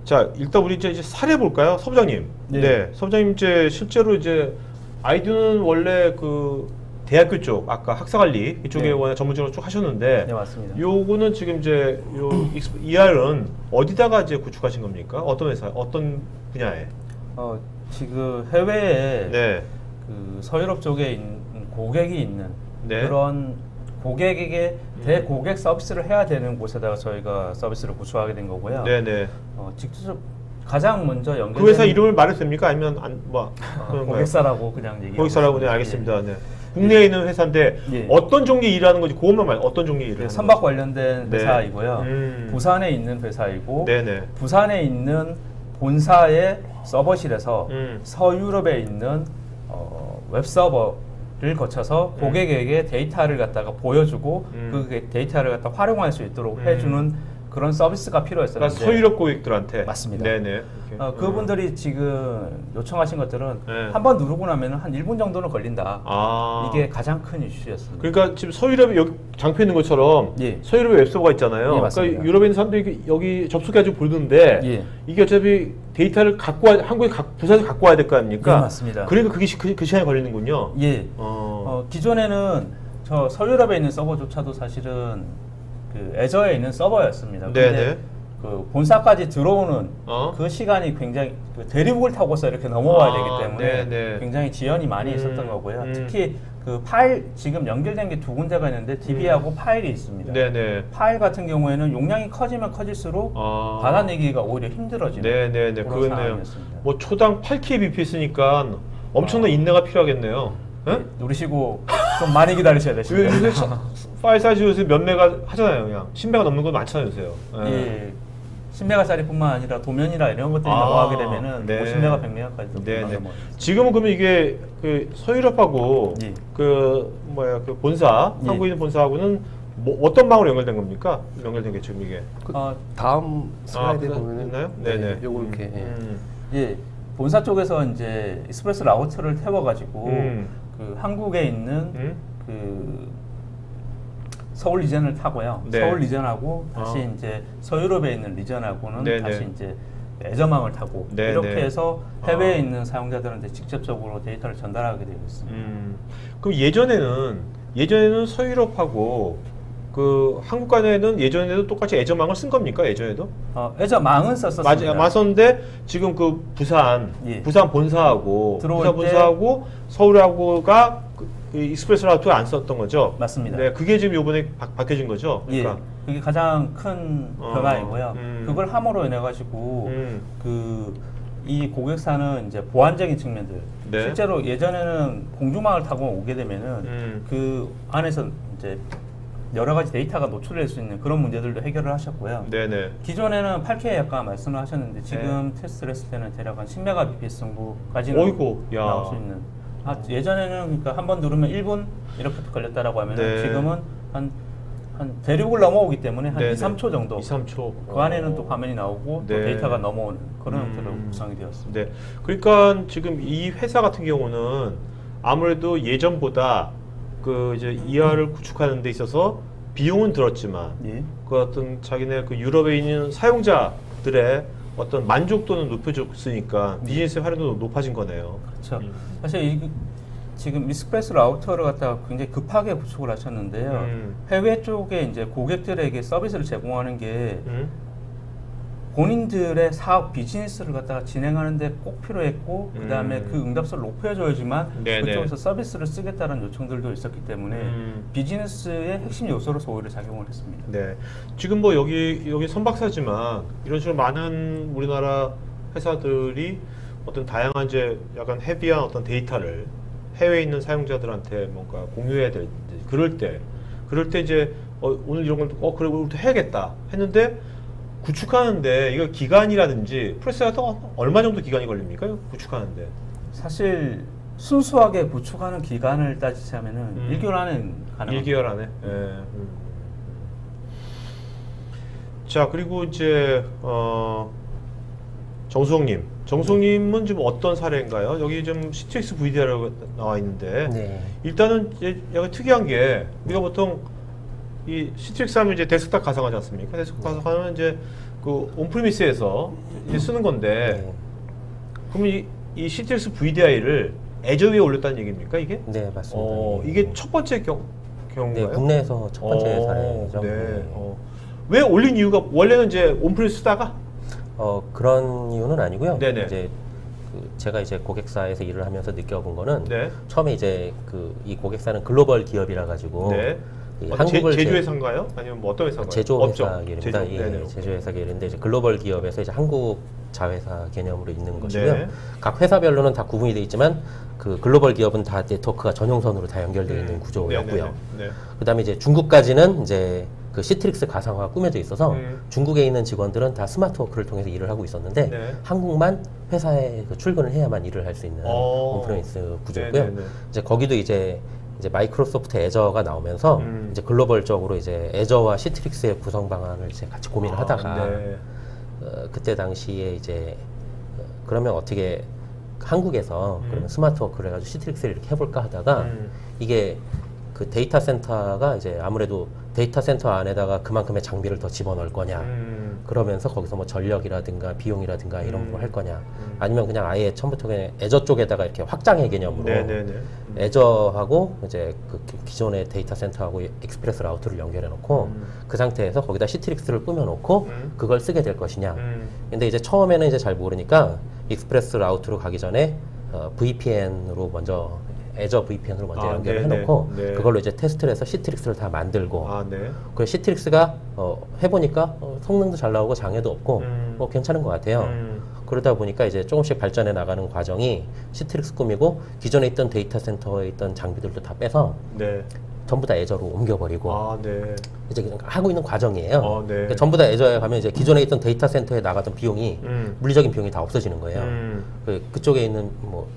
자, 일단 우리 이제 사례 볼까요? 서부장님. 네. 네. 서부장님 이제 실제로 이제 아이디노는 원래 대학교 쪽, 아까 학사관리 이쪽에 네. 원래 전문적으로 쭉 하셨는데, 네, 맞습니다. 요거는 지금 이제 ER은 어디다가 이제 구축하신 겁니까? 어떤 회사, 어떤 분야에? 지금 해외에 네. 그 서유럽 쪽에 있는 고객이 있는 네. 그런 고객에게 대고객 서비스를 해야 되는 곳에다가 저희가 서비스를 구축하게 된 거고요. 네네. 직접 가장 먼저 연결 그 회사 이름을 말해도 됩니까? 아니면 그런가요? 고객사라고 그냥 얘기하고 고객사라고 네, 있습니다. 알겠습니다. 네. 국내에 있는 회사인데 예. 어떤 종류의 일을 하는 건지 그것만 어떤 종류의 일을 예. 하는 선박 건지. 관련된 네. 회사이고요. 음. 부산에 있는 회사이고 네네. 부산에 있는 본사의 서버실에서 음. 서유럽에 있는 웹서버를 거쳐서 고객에게 데이터를 갖다가 보여주고 그 데이터를 갖다 활용할 수 있도록 해주는 그런 서비스가 필요했었는데 그러니까 서유럽 고객들한테. 맞습니다. 네네. 그분들이 지금 요청하신 것들은 네. 한번 누르고 나면 한 1분 정도는 걸린다. 아. 이게 가장 큰 이슈였습니다. 그러니까 지금 서유럽에 여기 장표 있는 것처럼 예. 서유럽에 웹서버가 있잖아요. 예, 맞습니다. 그러니까 유럽에 있는 사람들이 여기 접속해가지고 보는데 예. 이게 어차피 데이터를 한국에 부산에서 갖고 와야 될 거 아닙니까? 예, 맞습니다. 그러니까 그게 그 시간이 걸리는군요. 예. 기존에는 저 서유럽에 있는 서버조차도 사실은 그 애저에 있는 서버였습니다. 근데 네네. 그 본사까지 들어오는 어? 그 시간이 굉장히 대륙을 타고서 이렇게 넘어와야 되기 때문에 네네. 굉장히 지연이 많이 있었던 거고요. 음. 특히 그 파일 지금 연결된 게 두 군데가 있는데 DB하고 파일이 있습니다. 네네. 파일 같은 경우에는 용량이 커지면 커질수록 받아내기가 오히려 힘들어지는 네네네. 그런 그거네요. 상황이었습니다. 뭐 초당 8kbps 쓰니까 엄청난 인내가 필요하겠네요. 예? 누르시고 좀 많이 기다리셔야 되십니다. 요새 파일 사이즈 요새 몇 메가 하잖아요. 그냥 10메가 넘는 거 많잖아요, 요새요. 예. 10메가짜리뿐만 아니라 도면이라 이런 것들이 넘어가게 되면은 네. 50메가, 100메가까지도 네네. 지금은 그러면 이게 서유럽하고 예. 그 본사, 예. 한국에 있는 본사하고는 뭐 어떤 방으로 연결된 겁니까? 연결된 게 지금 이게. 다음 슬라이드에 그거 보면은 있나요? 네네. 요거 이렇게 예. 본사 쪽에서 이제 익스프레스 라우터를 태워가지고 그 한국에 있는 그 서울 리전을 타고요. 네. 서울 리전하고 다시 이제 서유럽에 있는 리전하고는 네네. 다시 이제 애저망을 타고 네네. 이렇게 해서 해외에 있는 사용자들한테 직접적으로 데이터를 전달하게 되고 있습니다. 그럼 예전에는 서유럽하고 그 한국 간에는 예전에도 똑같이 애저망을 쓴 겁니까? 예전에도? 애저망은 썼었습니다. 맞았는데 지금 그 부산 예. 부산 본사하고 들어올 부산 본사하고 서울하고가 그 익스프레스 라우터를 안 썼던 거죠? 맞습니다. 네, 그게 지금 이번에 바뀌어진 거죠? 그러니까. 예, 그게 가장 큰 변화이고요. 그걸 함으로 인해 가지고 이 고객사는 이제 보안적인 측면들, 네. 실제로 예전에는 공중망을 타고 오게 되면은 그 안에서 이제 여러 가지 데이터가 노출될 수 있는 그런 문제들도 해결을 하셨고요. 네네. 기존에는 8K 아까 말씀을 하셨는데 지금 테스트를 했을 때는 대략 한 10Mbps 정도까지는 어이구, 야. 나올 수 있는. 예전에는 그러니까 한 번 누르면 1분 이렇게 걸렸다라고 하면 네. 지금은 한 대륙을 넘어오기 때문에 한 네네. 2, 3초 정도. 2, 3초. 그 안에는 또 화면이 나오고 또 네. 데이터가 넘어오는 그런 형태로 구성이 되었습니다. 네. 그러니까 지금 이 회사 같은 경우는 아무래도 예전보다 그 이제 ER을 구축하는 데 있어서 비용은 들었지만 예. 그 어떤 자기네 그 유럽에 있는 사용자들의 어떤 만족도는 높여줬으니까 비즈니스 활용도 높아진 거네요. 그렇죠. 사실 지금 익스프레스 라우터를 갖다가 굉장히 급하게 구축을 하셨는데요. 해외 쪽에 이제 고객들에게 서비스를 제공하는 게 본인들의 사업 비즈니스를 갖다가 진행하는데 꼭 필요했고 그 다음에 그 응답수를 높여줘야지만 네네. 그쪽에서 서비스를 쓰겠다는 요청들도 있었기 때문에 비즈니스의 핵심 요소로서 오히려 작용을 했습니다. 네. 지금 뭐 여기 선박사지만 이런 식으로 많은 우리나라 회사들이 어떤 다양한 이제 약간 헤비한 어떤 데이터를 해외에 있는 사용자들한테 뭔가 공유해야 될 때 그럴 때 이제 오늘 이런 걸 그래 우리도 해야겠다 했는데 구축하는데 이거 기간이라든지 프로세스 같은 거 얼마 정도 기간이 걸립니까? 구축하는데 사실 순수하게 구축하는 기간을 따지자면은 1개월 안에 가능합니다. 1개월 안에. 예. 자 그리고 이제 정수홍님은 지금 어떤 사례인가요? 여기 좀 CTX VDR라고 나와 있는데 네. 일단은 이제 약간 특이한 게 우리가 보통 이 CTX 하면 이제 데스크탑 가상하지 않습니까? 데스크탑 가상하면 이제 그 온프리미스에서 이제 쓰는 건데 네. 그러면 이 CTX VDI를 애저 위에 올렸다는 얘기입니까 이게? 네, 맞습니다. 예. 이게 첫 번째 네, 경우인가요? 국내에서 첫 번째 사례죠. 네. 네. 왜 올린 이유가 원래는 이제 온프리미스 쓰다가 그런 이유는 아니고요. 네네. 이제 제가 이제 고객사에서 일을 하면서 느껴본 거는 네. 처음에 이제 이 고객사는 글로벌 기업이라 가지고 네. 이 한국을 제조회사인가요? 아니면 뭐 어떤 회사인가요? 제조회사 계열입니다. 제조. 네네. 제조회사 계열인데 이제 글로벌 기업에서 이제 한국 자회사 개념으로 있는 것이고요. 네. 각 회사별로는 다 구분이 되어 있지만 그 글로벌 기업은 다 네트워크가 전용선으로 다 연결되어 있는 구조였고요. 네. 그다음에 이제 중국까지는 이제 그 시트릭스 가상화가 꾸며져 있어서 중국에 있는 직원들은 다 스마트워크를 통해서 일을 하고 있었는데 네. 한국만 회사에 그 출근을 해야만 일을 할 수 있는 온프레미스 구조고요. 네네네. 이제 거기도 이제 마이크로소프트 애저가 나오면서 이제 글로벌적으로 이제 애저와 시트릭스의 구성 방안을 이제 같이 고민을 하다가 네. 그때 당시에 이제 그러면 어떻게 한국에서 그러면 스마트워크를 해가지고 시트릭스를 이렇게 해볼까 하다가 이게 그 데이터 센터가 이제 아무래도 데이터 센터 안에다가 그만큼의 장비를 더 집어넣을 거냐 그러면서 거기서 뭐 전력이라든가 비용이라든가 이런 걸 할 거냐 아니면 그냥 아예 처음부터 그냥 애저 쪽에다가 이렇게 확장의 개념으로 네네네. 애저하고 이제 그 기존의 데이터 센터하고 익스프레스 라우터를 연결해 놓고 그 상태에서 거기다 시트릭스를 꾸며 놓고 그걸 쓰게 될 것이냐 근데 이제 처음에는 이제 잘 모르니까 익스프레스 라우터로 가기 전에 VPN으로 먼저 애저 VPN으로 먼저 연결을 해놓고 네. 그걸로 이제 테스트를 해서 시트릭스를 다 만들고 네. 그 시트릭스가 해보니까 성능도 잘 나오고 장애도 없고 뭐 괜찮은 것 같아요. 그러다 보니까 이제 조금씩 발전해 나가는 과정이 시트릭스 꾸미고 기존에 있던 데이터 센터에 있던 장비들도 다 빼서 네. 전부 다 애저로 옮겨버리고 네. 이제 그냥 하고 있는 과정이에요. 네. 그러니까 전부 다 애저에 가면 이제 기존에 있던 데이터 센터에 나가던 비용이 물리적인 비용이 다 없어지는 거예요. 그쪽에 있는 뭐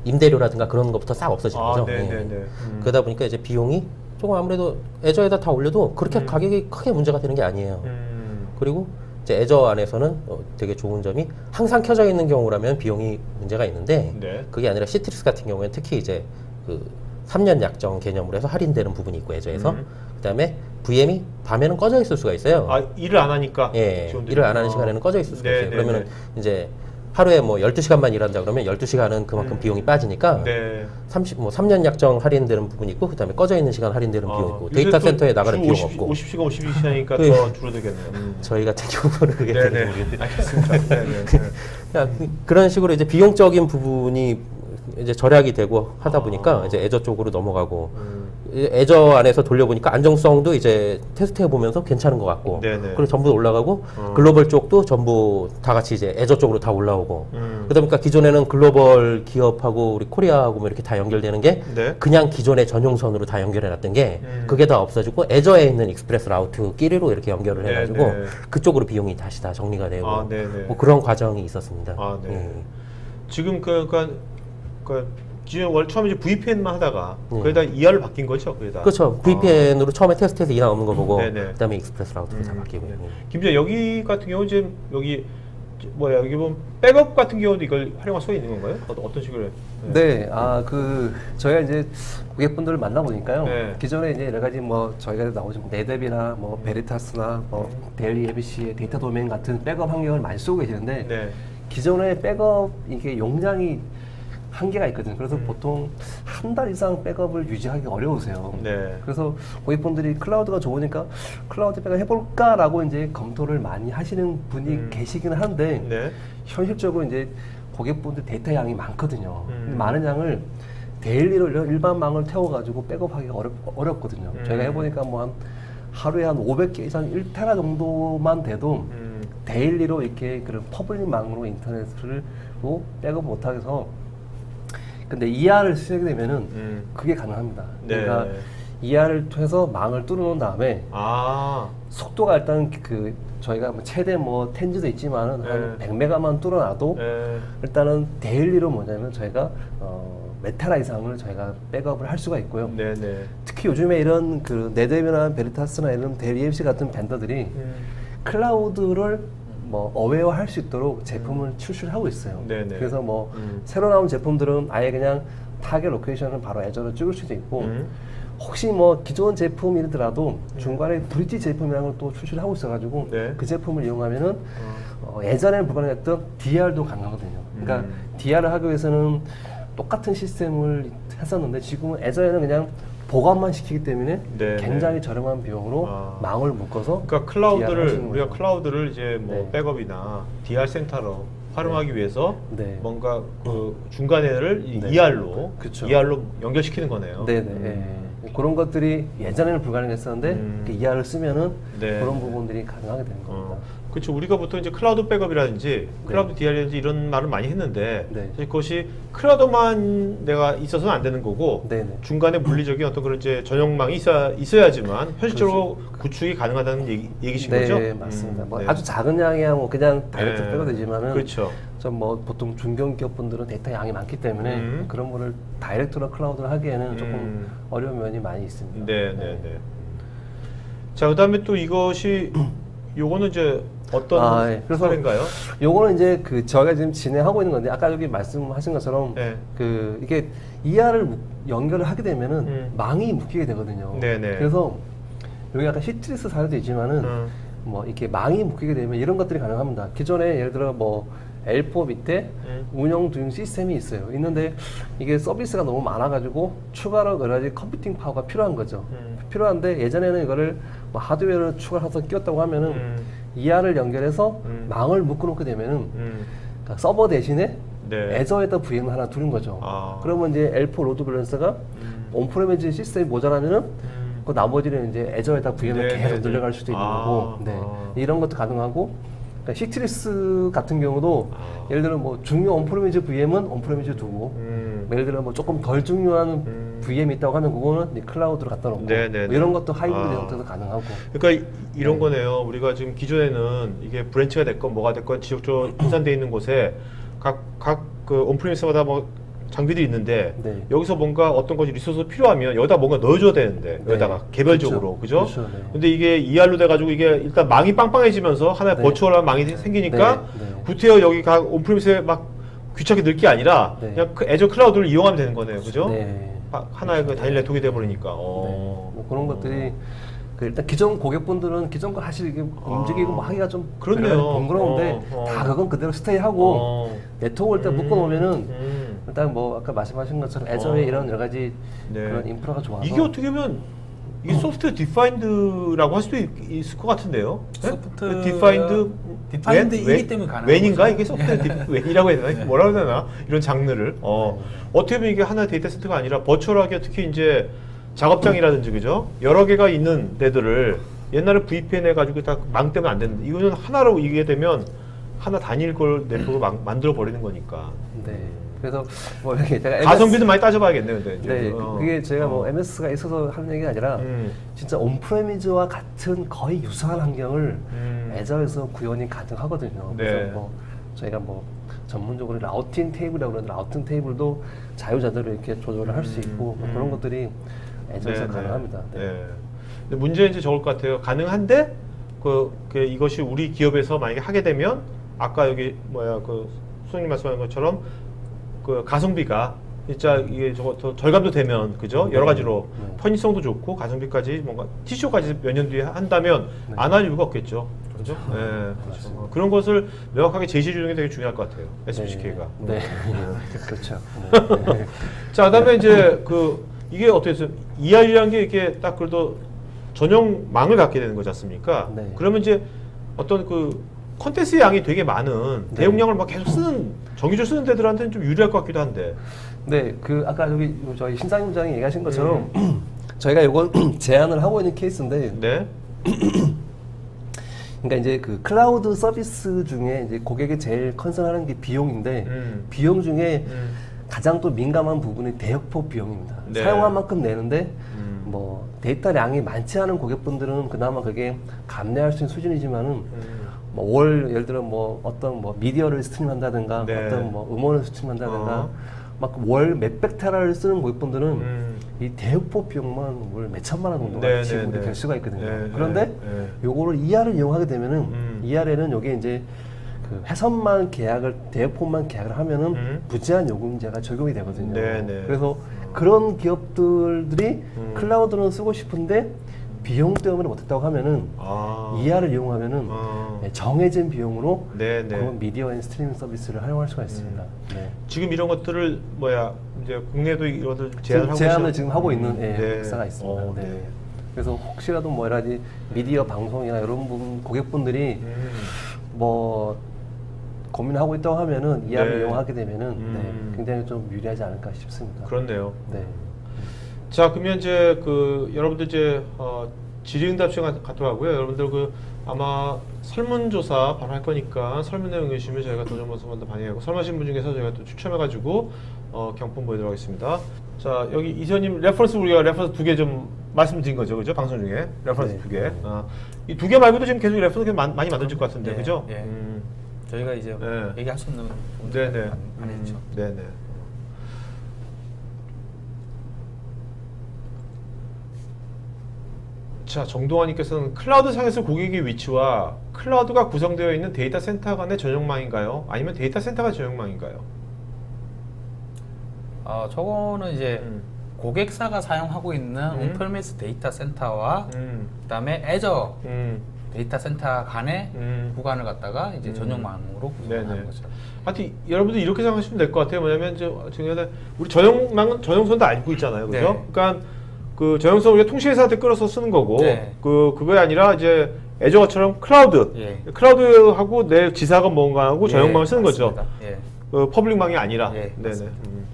임대료라든가 그런 것부터 싹 없어지는 거죠. 네네네. 그러다 보니까 이제 비용이 조금 아무래도 애저에다 다 올려도 그렇게 가격이 크게 문제가 되는 게 아니에요. 그리고 이제 애저 안에서는 되게 좋은 점이 항상 켜져 있는 경우라면 비용이 문제가 있는데 네. 그게 아니라 시트릭스 같은 경우에는 특히 이제 그 3년 약정 개념으로 해서 할인되는 부분이 있고 애저에서 그다음에 VM이 밤에는 꺼져 있을 수가 있어요. 일을 안 하니까? 예, 일을 안 하는 시간에는 꺼져 있을 수가 있어요. 네, 그러면은 네. 이제 하루에 뭐 12시간만 일한다 그러면 12시간은 그만큼 비용이 빠지니까 네. 3년 약정 할인되는 부분이 있고 그다음에 꺼져 있는 시간 할인되는 비용이 있고 데이터 센터에 나가는 비용 없고 50시간 52시간이니까 그- 더 줄어들겠네요. 저희 같은 경우는 그게 네네. 되게 모르겠는데 알겠습니다. 네네. 그런 식으로 이제 비용적인 부분이 이제 절약이 되고 하다 보니까 이제 애저 쪽으로 넘어가고 애저 안에서 돌려보니까 안정성도 이제 테스트해 보면서 괜찮은 것 같고 네네. 그리고 전부 올라가고 글로벌 쪽도 전부 다 같이 이제 애저 쪽으로 다 올라오고 그러다 보니까 기존에는 글로벌 기업하고 우리 코리아하고 뭐 이렇게 다 연결되는 게 네. 그냥 기존의 전용선으로 다 연결해 놨던 게 그게 다 없어지고 애저에 있는 익스프레스 라우트끼리로 이렇게 연결을 해가지고 네네. 그쪽으로 비용이 다시 다 정리가 되고 네네. 뭐 그런 과정이 있었습니다. 네. 예. 지금 지금 처음에 이제 VPN만 하다가 네. 거기다 ER을 바뀐 거죠, 거기다. 그렇죠. VPN으로 처음에 테스트해서 이상 없는 거 보고 네네. 그다음에 익스프레스 라우트로 다 바뀌고. 김재 여기 같은 경우 지금 여기 뭐야 여기 보면 백업 같은 경우도 이걸 활용할 수가 있는 건가요? 어떤 식으로? 네, 저희가 이제 고객분들을 만나보니까요. 네. 기존에 이제 여러 가지 뭐 저희가 나오신 네뎁이나 뭐 베리타스나 뭐 데일리 ABC의 데이터 도메인 같은 백업 환경을 많이 쓰고 계시는데 네. 기존의 백업 이게 용량이 한계가 있거든요. 그래서 보통 한 달 이상 백업을 유지하기 어려우세요. 네. 그래서 고객분들이 클라우드가 좋으니까 클라우드 백업 해볼까라고 이제 검토를 많이 하시는 분이 계시긴 한데 네. 현실적으로 이제 고객분들 데이터 양이 많거든요. 근데 많은 양을 데일리로 일반 망을 태워가지고 백업하기가 어렵거든요. 저희가 해보니까 뭐 한 하루에 한 500개 이상 1테라 정도만 돼도 데일리로 이렇게 그런 퍼블릭 망으로 인터넷을 백업 못하게서 근데 ER을 쓰게 되면은 그게 가능합니다. 네. 그러니까 ER을 통해서 망을 뚫어놓은 다음에 속도가 일단 그 저희가 뭐 최대 뭐 텐즈도 있지만은 한 100메가만 뚫어놔도 일단은 데일리로 뭐냐면 저희가 몇 테라 이상을 저희가 백업을 할 수가 있고요. 네네. 특히 요즘에 이런 그 네뎁이나 베리타스나 이런 데일리 ABC 같은 벤더들이 클라우드를 뭐 어웨어할 수 있도록 제품을 출시를 하고 있어요. 네네. 그래서 뭐 새로 나온 제품들은 아예 그냥 타겟 로케이션을 바로 애저로 찍을 수도 있고 혹시 뭐 기존 제품이더라도 중간에 브릿지 제품이라는 걸 또 출시를 하고 있어가지고 네. 그 제품을 이용하면은 예전에는 불가능했던 DR도 가능하거든요. 그러니까 DR을 하기 위해서는 똑같은 시스템을 했었는데 지금은 애저에는 그냥 보관만 시키기 때문에 네, 굉장히 저렴한 비용으로 망을 묶어서 그러니까 클라우드를 DR 하시는 우리가 거죠. 클라우드를 이제 뭐 네. 백업이나 DR 센터로 활용하기 위해서 네. 뭔가 그 중간에를 네. ER로 그쵸. ER로 연결시키는 거네요. 네네. 예. 그런 것들이 예전에는 불가능했었는데 그 ER을 쓰면은 네. 그런 부분들이 가능하게 되는 겁니다. 그렇죠. 우리가 보통 이제 클라우드 백업이라든지 클라우드 DR이라든지 이런 말을 많이 했는데 네. 사실 그것이 클라우드만 내가 있어서는 안 되는 거고 네네. 중간에 물리적인 어떤 그런 이제 전용망이 있어야지만 현실적으로 구축이 가능하다는 얘기신 네, 거죠? 맞습니다. 뭐 네. 아주 작은 양이야 뭐 그냥 다이렉트 네. 빼도 되지만은 그렇죠. 좀 뭐 보통 중견기업 분들은 데이터 양이 많기 때문에 그런 거를 다이렉트로 클라우드를 하기에는 조금 어려운 면이 많이 있습니다. 네, 네, 네. 자, 그다음에 또 이것이 요거는 이제 어떤 예. 그래서 사례인가요? 요거는 이제 그 저희가 지금 진행하고 있는 건데 아까 여기 말씀하신 것처럼 네. 그 이게 ER을 연결을 하게 되면은 망이 묶이게 되거든요. 네네. 그래서 여기 약간 시트리스 사례도 있지만은 뭐 이렇게 망이 묶이게 되면 이런 것들이 가능합니다. 기존에 예를 들어 뭐 L4 밑에 운영 중 시스템이 있어요. 있는데 이게 서비스가 너무 많아가지고 추가로 여러 가지 컴퓨팅 파워가 필요한 거죠. 필요한데 예전에는 이거를 뭐 하드웨어를 추가해서 끼웠다고 하면은 ER을 연결해서 망을 묶어놓게 되면은 그러니까 서버 대신에 네. 애저에다 VM을 하나 두는 거죠. 그러면 이제 L4 로드 밸런서가 온프레미즈 시스템이 모자라면은 그 나머지는 이제 애저에다 VM을 네, 계속 네, 늘려갈 네. 수도 있는 거고, 네. 이런 것도 가능하고. 그러니까 시트리스 같은 경우도 예를 들어 뭐 중요 온프레미즈 VM은 온프레미즈 두고 예를 들어 뭐 조금 덜 중요한 VM이 있다고 하면 그거는 이제 클라우드로 갖다 놓고 네, 네, 뭐 네. 이런 것도 하이브리드 형태도 가능하고. 그러니까 이런 거네요. 우리가 지금 기존에는 이게 브랜치가 됐건 뭐가 됐건 지역적으로 분산되어 있는 곳에 각 그 온프리미스마다 뭐 장비들이 있는데 네. 여기서 뭔가 어떤 것이 리소스가 필요하면 여기다 뭔가 넣어줘야 되는데 네. 여기다가 개별적으로 그죠? 그렇죠, 네. 근데 이게 ER로 돼가지고 이게 일단 망이 빵빵해지면서 하나의 네. 버추얼한 망이 생기니까 네, 네. 구태여 여기 각 온프리미스에 막 귀찮게 넣을 게 아니라 네. 그냥 그 애저 클라우드를 이용하면 되는 거네요, 그죠? 네. 하나의 그 단일 네트워크가 돼버리니까. 네. 뭐 그런 것들이 그 일단 기존 고객분들은 기존 거 사실 이게 움직이고 뭐 하기가 좀 그렇네요. 번거로운데 다 그건 그대로 스테이하고 네트워크를 일단 묶어놓으면은 일단 뭐 아까 말씀하신 것처럼 애저에 이런 여러 가지 네. 그런 인프라가 좋아서 이게 어떻게 보면 이게 소프트웨어 디파인드라고 할 수도 있을 것 같은데요. 소프트 디파인드이기 때문에 가능한 웬인가 거죠. 이게 소프트웨어 웬이라고 해야 되나? 뭐라고 해야 되나? 이런 장르를 어떻게 보면 이게 하나의 데이터 센터가 아니라 버추얼하게 특히 이제 작업장이라든지 그죠? 여러 개가 있는 데들을 옛날에 VPN 해가지고 다 망 때문에 안 되는데 이거는 하나로 이게 되면 하나 단일 걸 네트워크 만들어 버리는 거니까. 네. 그래서 뭐 이렇게 제가 가성비도 많이 따져봐야겠네요, 근데. 이제. 네, 그게 제가 뭐 MS가 있어서 하는 얘기가 아니라 진짜 온프레미즈와 같은 거의 유사한 환경을 애저에서 구현이 가능하거든요. 네. 그래서 뭐 저희가 뭐 전문적으로 라우팅 테이블이라고 그러는데 라우팅 테이블도 자유자재로 이렇게 조절을 할 수 있고 뭐 그런 것들이 애저에서 가능합니다. 네. 네. 근데 문제는 이제 저걸 것 같아요. 가능한데 이것이 우리 기업에서 만약에 하게 되면 아까 여기 뭐야 그 수석님 말씀하신 것처럼 그 가성비가 진짜 이게 저거 더 절감도 되면 그죠? 여러 가지로 편의성도 좋고 가성비까지 뭔가 티쇼까지 몇 년 뒤에 한다면 안 할 이유가 없겠죠. 그렇죠? 네, 그렇죠. 그런 것을 명확하게 제시 주는 게 되게 중요할 것 같아요. SBCK가. 네. 그렇죠. 자, 그다음에 이제 그 이게 어떻게 해서 ER이라는 게 이렇게 딱 그래도 전용망을 갖게 되는 거지 않습니까? 네. 그러면 이제 어떤 그 컨텐츠 양이 되게 많은 대용량을 막 계속 쓰는 정규적으로 쓰는 데들한테는 좀 유리할 것 같기도 한데. 네, 그 아까 여기 저희 신상임장이 얘기하신 것처럼 저희가 이건 제안을 하고 있는 케이스인데, 네. 그러니까 이제 그 클라우드 서비스 중에 이제 고객이 제일 컨설하는 게 비용인데, 비용 중에 가장 또 민감한 부분이 대역폭 비용입니다. 네. 사용한 만큼 내는데 뭐 데이터량이 많지 않은 고객분들은 그나마 그게 감내할 수 있는 수준이지만은 뭐 월 예를 들어 뭐 어떤 뭐 미디어를 스트림한다든가 네. 어떤 뭐 음원을 스트림한다든가 막 월 몇백 테라를 쓰는 고객분들은 이 대역폭 비용만 월 몇천만 원 정도가 네, 지불이 네, 네. 될 수가 있거든요. 네, 그런데 네. 요거를 ER을 이용하게 되면은 ER에는 요게 이제 그 회선만 계약을 대역폭만 계약을 하면은 부재한 요금제가 적용이 되거든요. 네, 네. 그래서 그런 기업들이 클라우드는 쓰고 싶은데 비용 때문에 못했다고 하면은 ER을 이용하면은 정해진 비용으로 네, 네. 그 미디어 앤 스트리밍 서비스를 활용할 수가 있습니다. 네. 지금 이런 것들을 뭐야 이제 국내도 이런 것들 제안을 하고 제안을 계시죠? 지금 하고 있는 네. 회사가 있습니다. 네. 네. 그래서 혹시라도 뭐 여러 가지 미디어 방송이나 이런 부분 고객분들이 뭐 고민하고 있다고 하면은 ER을 네. 이용하게 되면은 네, 굉장히 좀 유리하지 않을까 싶습니다. 그렇네요. 네. 자, 그러면 이제 그 여러분들 이제 질의응답 시간 갖도록하고요. 여러분들 그 아마 설문조사 바로 할 거니까 설문 내용 주시면 저희가 도전 모습 더 반영하고 설문하신 분 중에서 저희가 또 추첨해가지고 경품 보여드리도록 하겠습니다. 자, 여기 이사님 레퍼런스 우리가 레퍼런스 2개 좀 말씀드린 거죠, 그죠? 방송 중에 레퍼런스 2개. 이 2개 말고도 지금 계속 레퍼런스 많이 만들어질 것 같은데, 네, 그죠? 네. 저희가 이제 네. 얘기할 수 있는 네네. 많이 했죠. 네네. 자, 정동환님께서는 클라우드 상에서 고객의 위치와 클라우드가 구성되어 있는 데이터 센터 간의 전용망인가요? 아니면 데이터 센터가 전용망인가요? 저거는 이제 고객사가 사용하고 있는 온프레미스 데이터 센터와 그다음에 애저 데이터 센터 간의 구간을 갖다가 이제 전용망으로 구성하는 거죠. 하여튼 여러분들 이렇게 생각하시면 될 것 같아요. 뭐냐면 우리 전용망은 전용선도 알고 있잖아요, 그죠? 네. 그러니까 그 전용선 우리가 통신회사한테 끌어서 쓰는 거고, 네. 그게 아니라 이제 애저처럼 클라우드, 예. 클라우드하고 내 지사가 뭔가 하고 전용망을 쓰는 거죠. 맞습니다. 예. 퍼블릭망이 아니라. 예, 네네.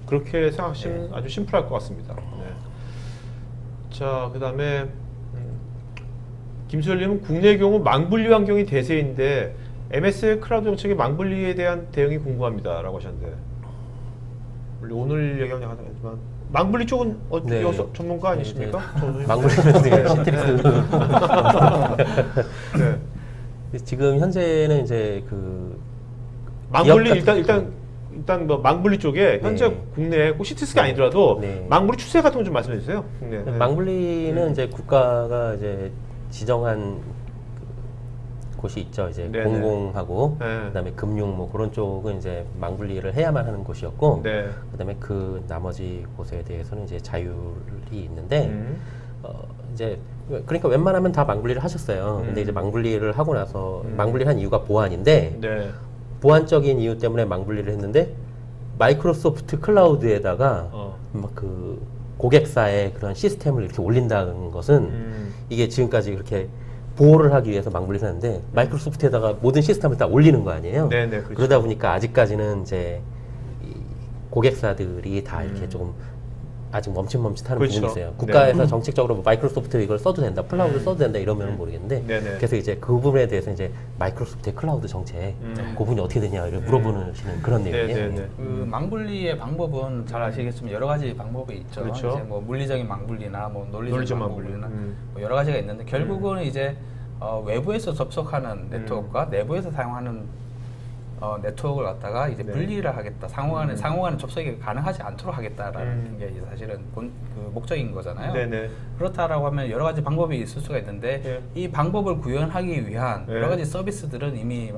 그렇게 생각하시면 아주 심플할 것 같습니다. 네. 자, 그 다음에 김수열님은 국내의 경우 망분리 환경이 대세인데 MS의 클라우드 정책의 망분리에 대한 대응이 궁금합니다라고 하셨는데 오늘 얘기하면 하지만 망분리 쪽은 네. 여기서 전문가 아니십니까? 망분리는 되게 시트릭스. 네. 지금 현재는 이제 그 망분리 기업 일단 뭐 망분리 쪽에 현재 네. 국내에 꼭 시티스가 아니더라도 네. 망분리 추세 같은 거 좀 말씀해 주세요. 국내. 네. 망분리는 이제 국가가 이제 지정한 그 곳이 있죠. 이제 네네. 공공하고 네. 그다음에 금융 뭐 그런 쪽은 이제 망분리를 해야만 하는 곳이었고 네. 그다음에 그 나머지 곳에 대해서는 이제 자율이 있는데 이제 그러니까 웬만하면 다 망분리를 하셨어요. 근데 이제 망분리를 하고 나서 망분리를 한 이유가 보안인데 네. 보안적인 이유 때문에 망분리를 했는데 마이크로소프트 클라우드에다가 막 그 고객사의 그런 시스템을 이렇게 올린다는 것은 이게 지금까지 그렇게 보호를 하기 위해서 망분리를 하는데 마이크로소프트에다가 모든 시스템을 다 올리는 거 아니에요? 네네, 그렇죠. 그러다 보니까 아직까지는 이제 이 고객사들이 다 이렇게 조금 아직 멈칫멈칫하는 그렇죠. 부분이 있어요. 국가에서 네. 정책적으로 뭐 마이크로소프트 이걸 써도 된다, 클라우드 써도 된다 이러면 모르겠는데 네네. 그래서 이제 그 부분에 대해서 이제 마이크로소프트의 클라우드 정책 그 부분이 어떻게 되냐 이걸 물어보시는 그런 내용이에요. 네네네. 그 망분리의 방법은 잘 아시겠지만 여러 가지 방법이 있죠. 그렇죠. 이제 뭐 물리적인 망분리나 뭐 논리적 논리적 망분리나 망분리. 뭐 여러 가지가 있는데 결국은 이제 외부에서 접속하는 네트워크와 내부에서 사용하는 네트워크를 갖다가 이제 분리를 하겠다. 상호간에 접속이 가능하지 않도록 하겠다라는 게 사실은 그 목적인 거잖아요. 네네. 그렇다라고 하면 여러 가지 방법이 있을 수가 있는데 예. 이 방법을 구현하기 위한 예. 여러 가지 서비스들은 이미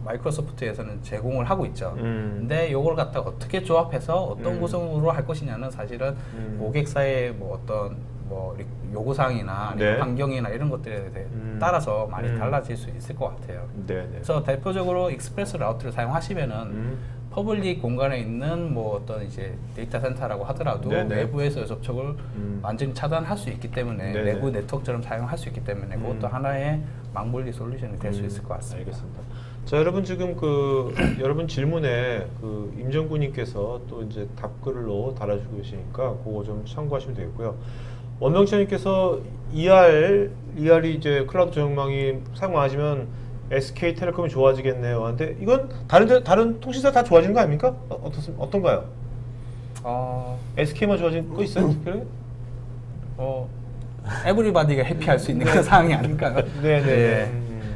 마이크로소프트에서는 제공을 하고 있죠. 근데 이걸 갖다 어떻게 조합해서 어떤 구성으로 할 것이냐는 사실은 고객사의 뭐 어떤 뭐 요구사항이나 네. 환경이나 이런 것들에 따라서 많이 달라질 수 있을 것 같아요. 네네. 그래서 대표적으로 익스프레스 라우터를 사용하시면은 퍼블릭 공간에 있는 뭐 어떤 이제 데이터 센터라고 하더라도 네네. 외부에서 접촉을 완전히 차단할 수 있기 때문에 네네. 내부 네트워크처럼 사용할 수 있기 때문에 그것도 하나의 망분리 솔루션이 될 수 있을 것 같습니다. 알겠습니다. 자, 여러분 지금 여러분 질문에 임정구님께서 또 이제 답글로 달아주고 계시니까 그거 좀 참고하시면 되겠고요. 원명철님께서 ER이 이제 클라우드 전용망이 사용 안 하시면 SK텔레콤이 좋아지겠네요. 근데 이건 다른 통신사 다 좋아지는 거 아닙니까? 어떤가요? SK만 좋아지는 거 있어요? 그래? 에브리바디가 해피할 수 있는 그런 상황이 아닐까요? 네네. 네.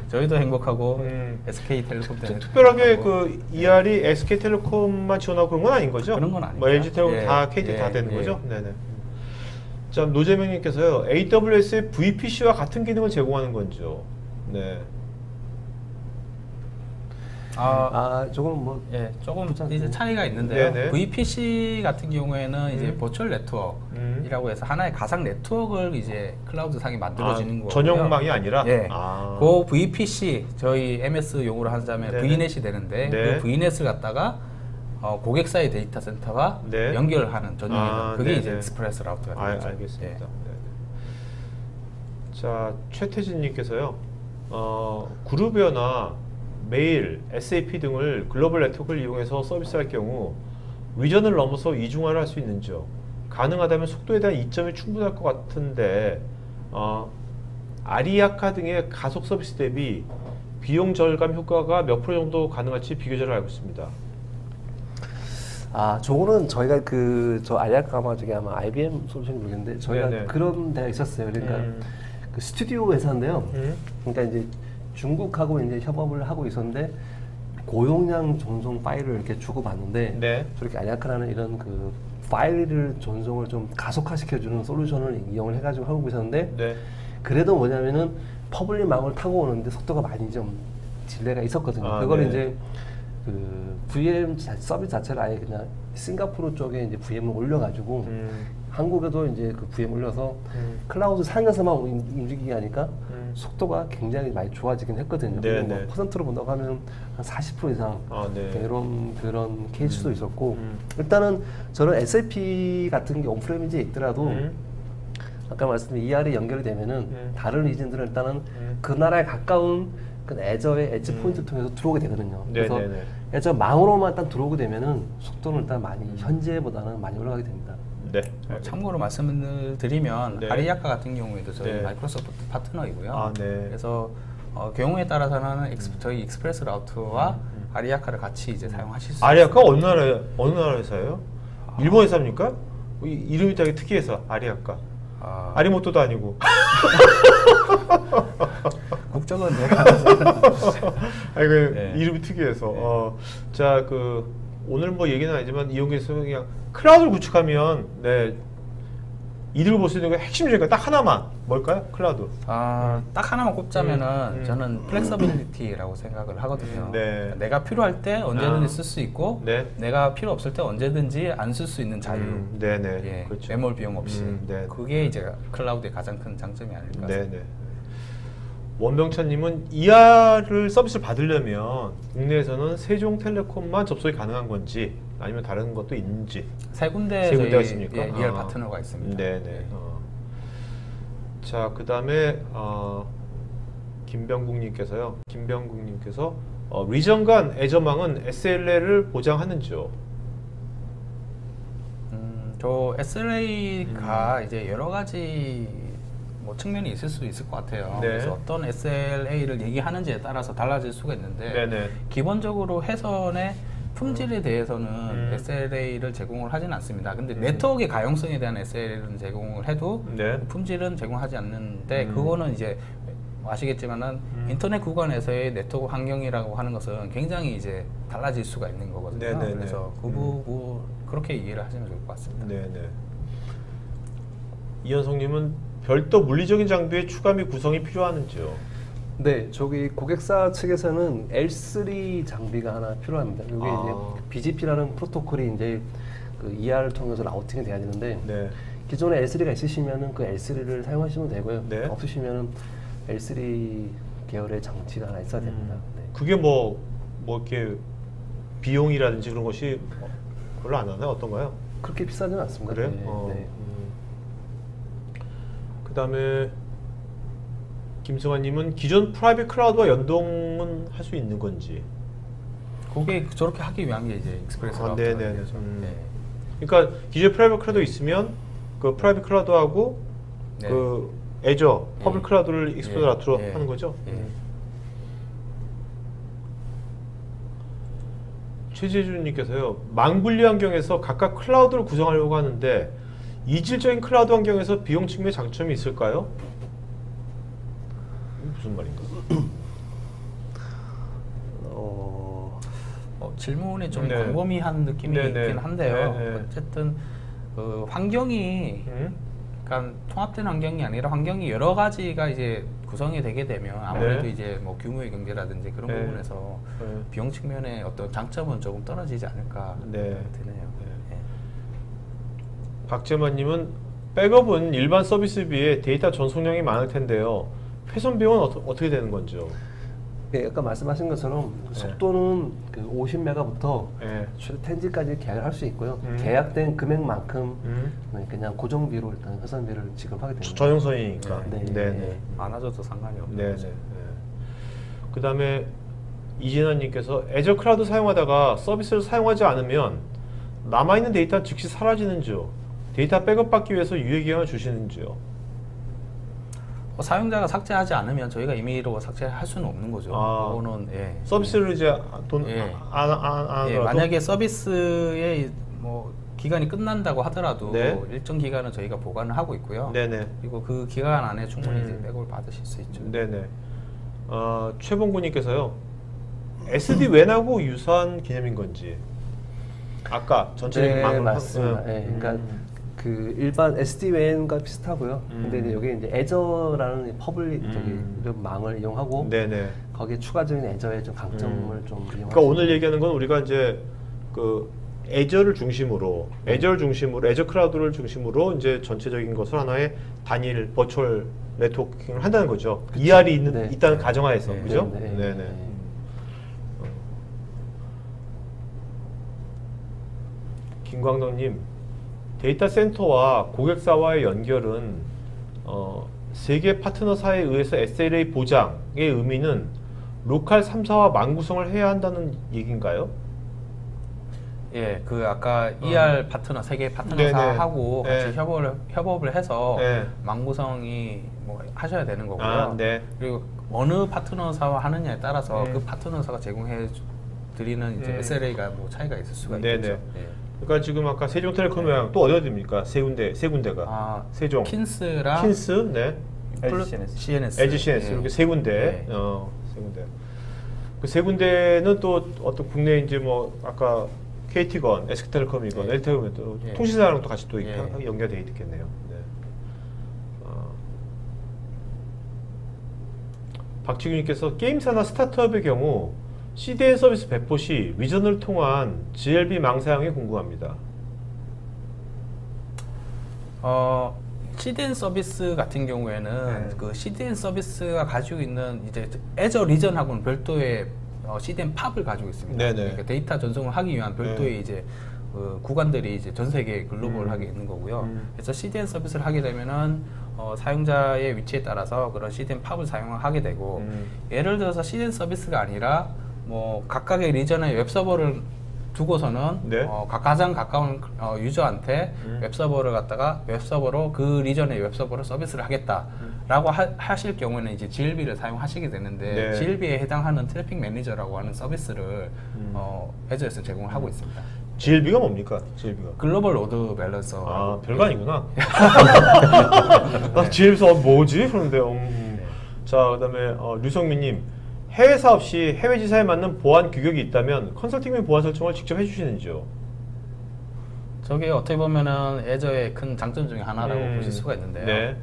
저희도 행복하고 SK텔레콤 때문에 특별하게 그 ER이 SK텔레콤만 지원하고 그런 건 아닌 거죠? 그런 건 아니죠. 뭐 LG텔레콤 예, 다 KT 다 예, 되는 예. 거죠? 네네. 자, 노재명님께서요. AWS의 VPC와 같은 기능을 제공하는 건지요? 네. 조금 뭐 예, 조금 이제 차이가 있는데요. 네네. VPC 같은 경우에는 이제 버추얼 네트워크이라고 해서 하나의 가상 네트워크를 이제 클라우드 상에 만들어지는 거고요. 전용망이 아니라? 예. 아. 그 VPC 저희 MS 용어로 하자면 네네. VNet이 되는데 네. 그 VNet을 갖다가 고객사의 데이터 센터와 네. 연결하는 전용이죠. 그게 네네. 이제 익스프레스 라우터가 되죠. 알겠습니다. 예. 네네. 자, 최태진님께서요. 그룹웨어나 메일, SAP 등을 글로벌 네트워크를 이용해서 서비스할 경우 위전을 넘어서 이중화를 할 수 있는지요? 가능하다면 속도에 대한 이점이 충분할 것 같은데 아리아카 등의 가속 서비스 대비 비용 절감 효과가 몇 프로 정도 가능할지 비교절을 알고 있습니다. 저거는 저희가 저 아리아카 저게 아마 IBM 솔루션이 모르겠는데 저희가 네네. 그런 데가 있었어요. 그러니까 그 스튜디오 회사인데요. 그러니까 이제 중국하고 이제 협업을 하고 있었는데 고용량 전송 파일을 이렇게 주고받는데 네. 저렇게 아리아카라는 이런 그 파일을 전송을 좀 가속화시켜주는 솔루션을 이용을 해가지고 하고 있었는데 네. 그래도 뭐냐면은 퍼블릭 망을 타고 오는데 속도가 많이 좀 딜레이가 있었거든요. 그걸 네. 이제 그 VM 서비스 자체를 아예 그냥 싱가포르 쪽에 이제 VM을 올려가지고 한국에도 이제 그 VM 올려서 클라우드 상에서만 움직이게 하니까 속도가 굉장히 많이 좋아지긴 했거든요. 네, 뭐 네. 퍼센트로 본다고 하면 한 40% 이상 네. 그런 케이스도 있었고 일단은 저는 SAP 같은 게 온프레미지에 있더라도 아까 말씀드린 ER이 연결이 되면은 다른 리진들은 일단은 그 나라에 가까운 그 애저의 엣지 포인트를 통해서 들어오게 되거든요. 그래서 네네네. 애저 망으로만 일단 들어오게 되면은 속도는 일단 많이 현재보다는 많이 올라가게 됩니다. 네. 참고로 말씀을 드리면 네. 아리아카 같은 경우에도 저희 네. 마이크로소프트 파트너이고요. 아, 네. 그래서 경우에 따라서는 저희 익스프레스 라우터와 아리아카를 같이 이제 사용하실 수 아리아카 어느 나라 회사예요? 일본 회사입니까? 이름이 되게 특이해서 아리아카. 아리모토도 아니고. 국적은 내가 네. 이름이 특이해서. 자, 오늘 뭐 얘기는 아니지만 이용해서 그냥 클라우드를 구축하면 이득을 볼 수 있는 게 핵심이니까 딱 하나만 뭘까요? 클라우드. 딱 하나만 꼽자면은 저는 플렉서빌리티라고 생각을 하거든요. 네. 내가 필요할 때 언제든지 쓸 수 있고 네. 내가 필요 없을 때 언제든지 안 쓸 수 있는 자유. 네네. 예, 그렇죠. 매몰 비용 없이. 네. 그게 이제 클라우드의 가장 큰 장점이 아닐까 싶습니다. 네네. 원병찬님은 ER을 서비스를 받으려면 국내에서는 세종텔레콤만 접속이 가능한 건지 아니면 다른 것도 있는지. 세 군데가 저희 있습니까? 리얼 파트너가 있습니다. 네네. 자, 그 다음에 김병국님께서 리전 간 애저망은 SLA를 보장하는지요? 저 SLA가 이제 여러 가지 측면이 있을 수 있을 것 같아요. 네. 그래서 어떤 SLA를 얘기하는지에 따라서 달라질 수가 있는데 네네. 기본적으로 회선의 품질에 대해서는 SLA를 제공을 하진 않습니다. 근데 네트워크의 가용성에 대한 SLA는 제공을 해도 네. 품질은 제공하지 않는데 그거는 이제 아시겠지만은 인터넷 구간에서의 네트워크 환경이라고 하는 것은 굉장히 이제 달라질 수가 있는 거거든요. 네네네. 그래서 그렇게 이해를 하시면 좋을 것 같습니다. 네네. 이현성님은 별도 물리적인 장비의 추가 및 구성이 필요하는지요? 네, 저기 고객사 측에서는 L3 장비가 하나 필요합니다. 이게 이제 BGP라는 프로토콜이 이제 그 ER을 통해서 라우팅이 돼야 되는데 네. 기존에 L3가 있으시면은 그 L3를 사용하시면 되고요. 네. 없으시면은 L3 계열의 장치가 하나 있어야 됩니다. 네. 그게 뭐 이렇게 비용이라든지 그런 것이 별로 안 하나요? 어떤가요? 그렇게 비싸지는 않습니다. 그래요? 네, 네. 그다음에 김승환님은 기존 프라이빗 클라우드와 연동은 할 수 있는 건지. 그게 저렇게 하기 위한 게 이제 익스프레스 라우터. 네네. 그러니까 기존 프라이빗 클라우드 있으면 그 프라이빗 클라우드하고 네. 그 애저 퍼블릭 클라우드를 익스프레스 라우터로 예. 하는 거죠. 최재준님께서요, 망분리 환경에서 각각 클라우드를 구성하려고 하는데 이질적인 클라우드 환경에서 비용 측면의 장점이 있을까요? 이게 무슨 말인가? 질문이 좀 네. 광범위한 느낌이 네네. 있긴 한데요. 네네. 어쨌든 그 환경이 그러니까 통합된 환경이 아니라 환경이 여러 가지가 이제 구성이 되게 되면 아무래도 네. 이제 뭐 규모의 경제라든지 그런 네. 부분에서 네. 비용 측면의 어떤 장점은 조금 떨어지지 않을까 네. 드네요. 네. 박재만님은 백업은 일반 서비스에 비해 데이터 전송량이 많을 텐데요. 훼손 비용은 어떻게 되는 건지요? 네, 아까 말씀하신 것처럼 속도는 그 50메가부터 네. 최대 10G까지 계약을 할 수 있고요. 계약된 금액만큼 그냥 고정비로 일단 회선비를 지급하게 됩니다. 전용선이니까. 네. 네네. 많아져도 상관이 없는 네네. 거죠. 그 다음에 이진아님께서 애저 클라우드 사용하다가 서비스를 사용하지 않으면 남아있는 데이터는 즉시 사라지는지요? 데이터 백업받기 위해서 유예기간을 주시는지요? 사용자가 삭제하지 않으면 저희가 임의로 삭제할 수는 없는 거죠. 아. 그거는 서비스를 이제 돈 예. 안 하더라도 만약에 서비스의 뭐 기간이 끝난다고 하더라도 네. 일정 기간은 저희가 보관을 하고 있고요. 네네. 그리고 그 기간 안에 충분히 이제 백업을 받으실 수 있죠. 네네. 최봉구님께서요. SD-WAN하고 유사한 개념인 건지. 아까 전체적인 네, 망을 맞습니다. 네, 그러니까 그 일반 SD-WAN과 비슷하고요. 근데 이제 여기 이제 애저라는 퍼블릭 저기 이런 망을 이용하고 네네. 거기에 추가적인 애저의 좀 강점을 좀 이용하고. 그러니까 오늘 얘기하는 건 우리가 이제 그 애저를 중심으로 애저 클라우드를 중심으로 이제 전체적인 것을 하나의 단일 버추얼 네트워킹을 한다는 거죠. ER이 있다는 가정하에서 그죠? 네네. 김광덕님, 데이터 센터와 고객사와의 연결은 세계 파트너사에 의해서 SLA 보장의 의미는 로컬 3사와 망구성을 해야 한다는 얘기인가요? 예, 그 아까 ER 파트너 세계 파트너사하고 같이 협업을 해서 망구성이 뭐 하셔야 되는 거고요. 그리고 어느 파트너사와 하느냐에 따라서 그 파트너사가 제공해 드리는 이제 SLA가 뭐 차이가 있을 수가 있겠죠. 그러니까 지금 아까 세종텔레콤이랑 또 어디가 됩니까? 세 군데가. 세종, 킨스랑 킨스, 네, CNS, LG CNS 이렇게 세 군데. 세 군데. 그 세 군데는 또 어떤 국내 이제 뭐 아까 KT건, SK텔레콤이건, LTE건 또 통신사랑 또 같이 또 연결돼 있겠네요. 네. 박지규님께서 게임사나 스타트업의 경우 CDN 서비스 배포 시 위전을 통한 GLB 망 사용이 궁금합니다. CDN 서비스 같은 경우에는 그 CDN 서비스가 가지고 있는 이제 애저 리전하고는 별도의 CDN 팝을 가지고 있습니다. 그러니까 데이터 전송을 하기 위한 별도의 이제 구간들이 이제 전 세계 글로벌하게 있는 거고요. 그래서 CDN 서비스를 하게 되면은 사용자의 위치에 따라서 그런 CDN 팝을 사용하게 되고 예를 들어서 CDN 서비스가 아니라 뭐 각각의 리전의 웹 서버를 두고서는 가장 가까운 유저한테 웹 서버를 갖다가 웹 서버로 그 리전의 웹 서버로 서비스를 하겠다라고 하실 경우에는 이제 GLB를 사용하시게 되는데 GLB에 해당하는 트래픽 매니저라고 하는 서비스를 애저에서 제공을 하고 있습니다. GLB가 뭡니까? GLB가 글로벌 로드 밸런서. 별거 아니구나. GLB에서 뭐지? 그런데 자, 그다음에 류성민님, 해외 사업 시 해외 지사에 맞는 보안 규격이 있다면 컨설팅 및 보안 설정을 직접 해주시는지요? 저게 어떻게 보면은 애저의 큰 장점 중에 하나라고 보실 수가 있는데요.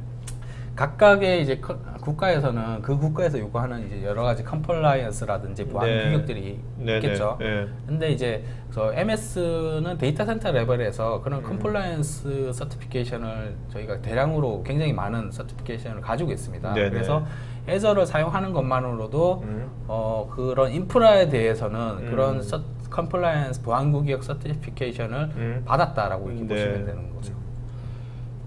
각각의 이제 국가에서는 그 국가에서 요구하는 이제 여러 가지 컴플라이언스라든지 보안 네. 규격들이 네네. 있겠죠. 네. 근데 이제 그래서 MS는 데이터 센터 레벨에서 그런 컴플라이언스 서티피케이션을 저희가 대량으로 굉장히 많은 서티피케이션을 가지고 있습니다. 네네. 그래서 애저를 사용하는 것만으로도 그런 인프라에 대해서는 그런 컴플라이언스 보안 규격 서티피케이션을 받았다라고 이렇게 네. 보시면 되는 거죠.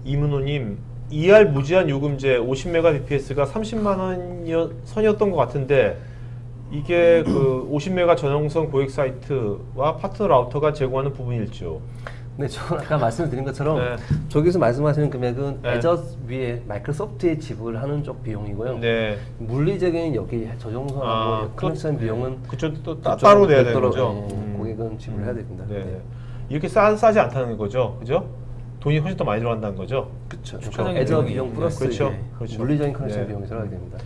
이문호님, ER 무제한 요금제 50Mbps가 30만 원 선이었던 것 같은데 이게 그 50메가 전용선 고객 사이트와 파트너 라우터가 제공하는 부분일지요? 네, 저 아까 말씀드린 것처럼 네. 저기서 말씀하시는 금액은 네. 애저 위에 마이크로소프트에 지불하는 쪽 비용이고요. 네. 물리적인 여기 저정선하고 커넥션 비용은 그쪽 또 그쪽 따로 내야 되는 별도로, 거죠? 고객은 지불해야 됩니다. 네. 네. 이렇게 싸지 않다는 거죠, 그죠? 돈이 훨씬 더 많이 들어간다는 거죠. 그렇죠. 주차장의 애저 비용이, 비용 플러스 그렇죠. 이제 그렇죠. 물리적인 커넥션 네. 비용이 들어가게 됩니다.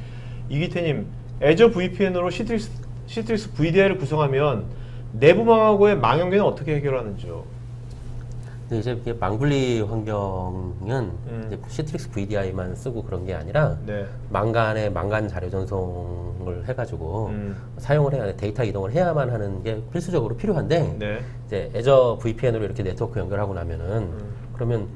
이기태님, 애저 VPN으로 시트릭스 VDI를 구성하면 내부망하고의 망연계는 어떻게 해결하는지요? 근데 이제 이게 망분리 환경은 이제 시트릭스 VDI만 쓰고 그런 게 아니라 네. 망간에 망간 자료 전송을 해가지고 사용을 해야 돼. 데이터 이동을 해야만 하는 게 필수적으로 필요한데 네. 이제 애저 VPN으로 이렇게 네트워크 연결하고 나면은 그러면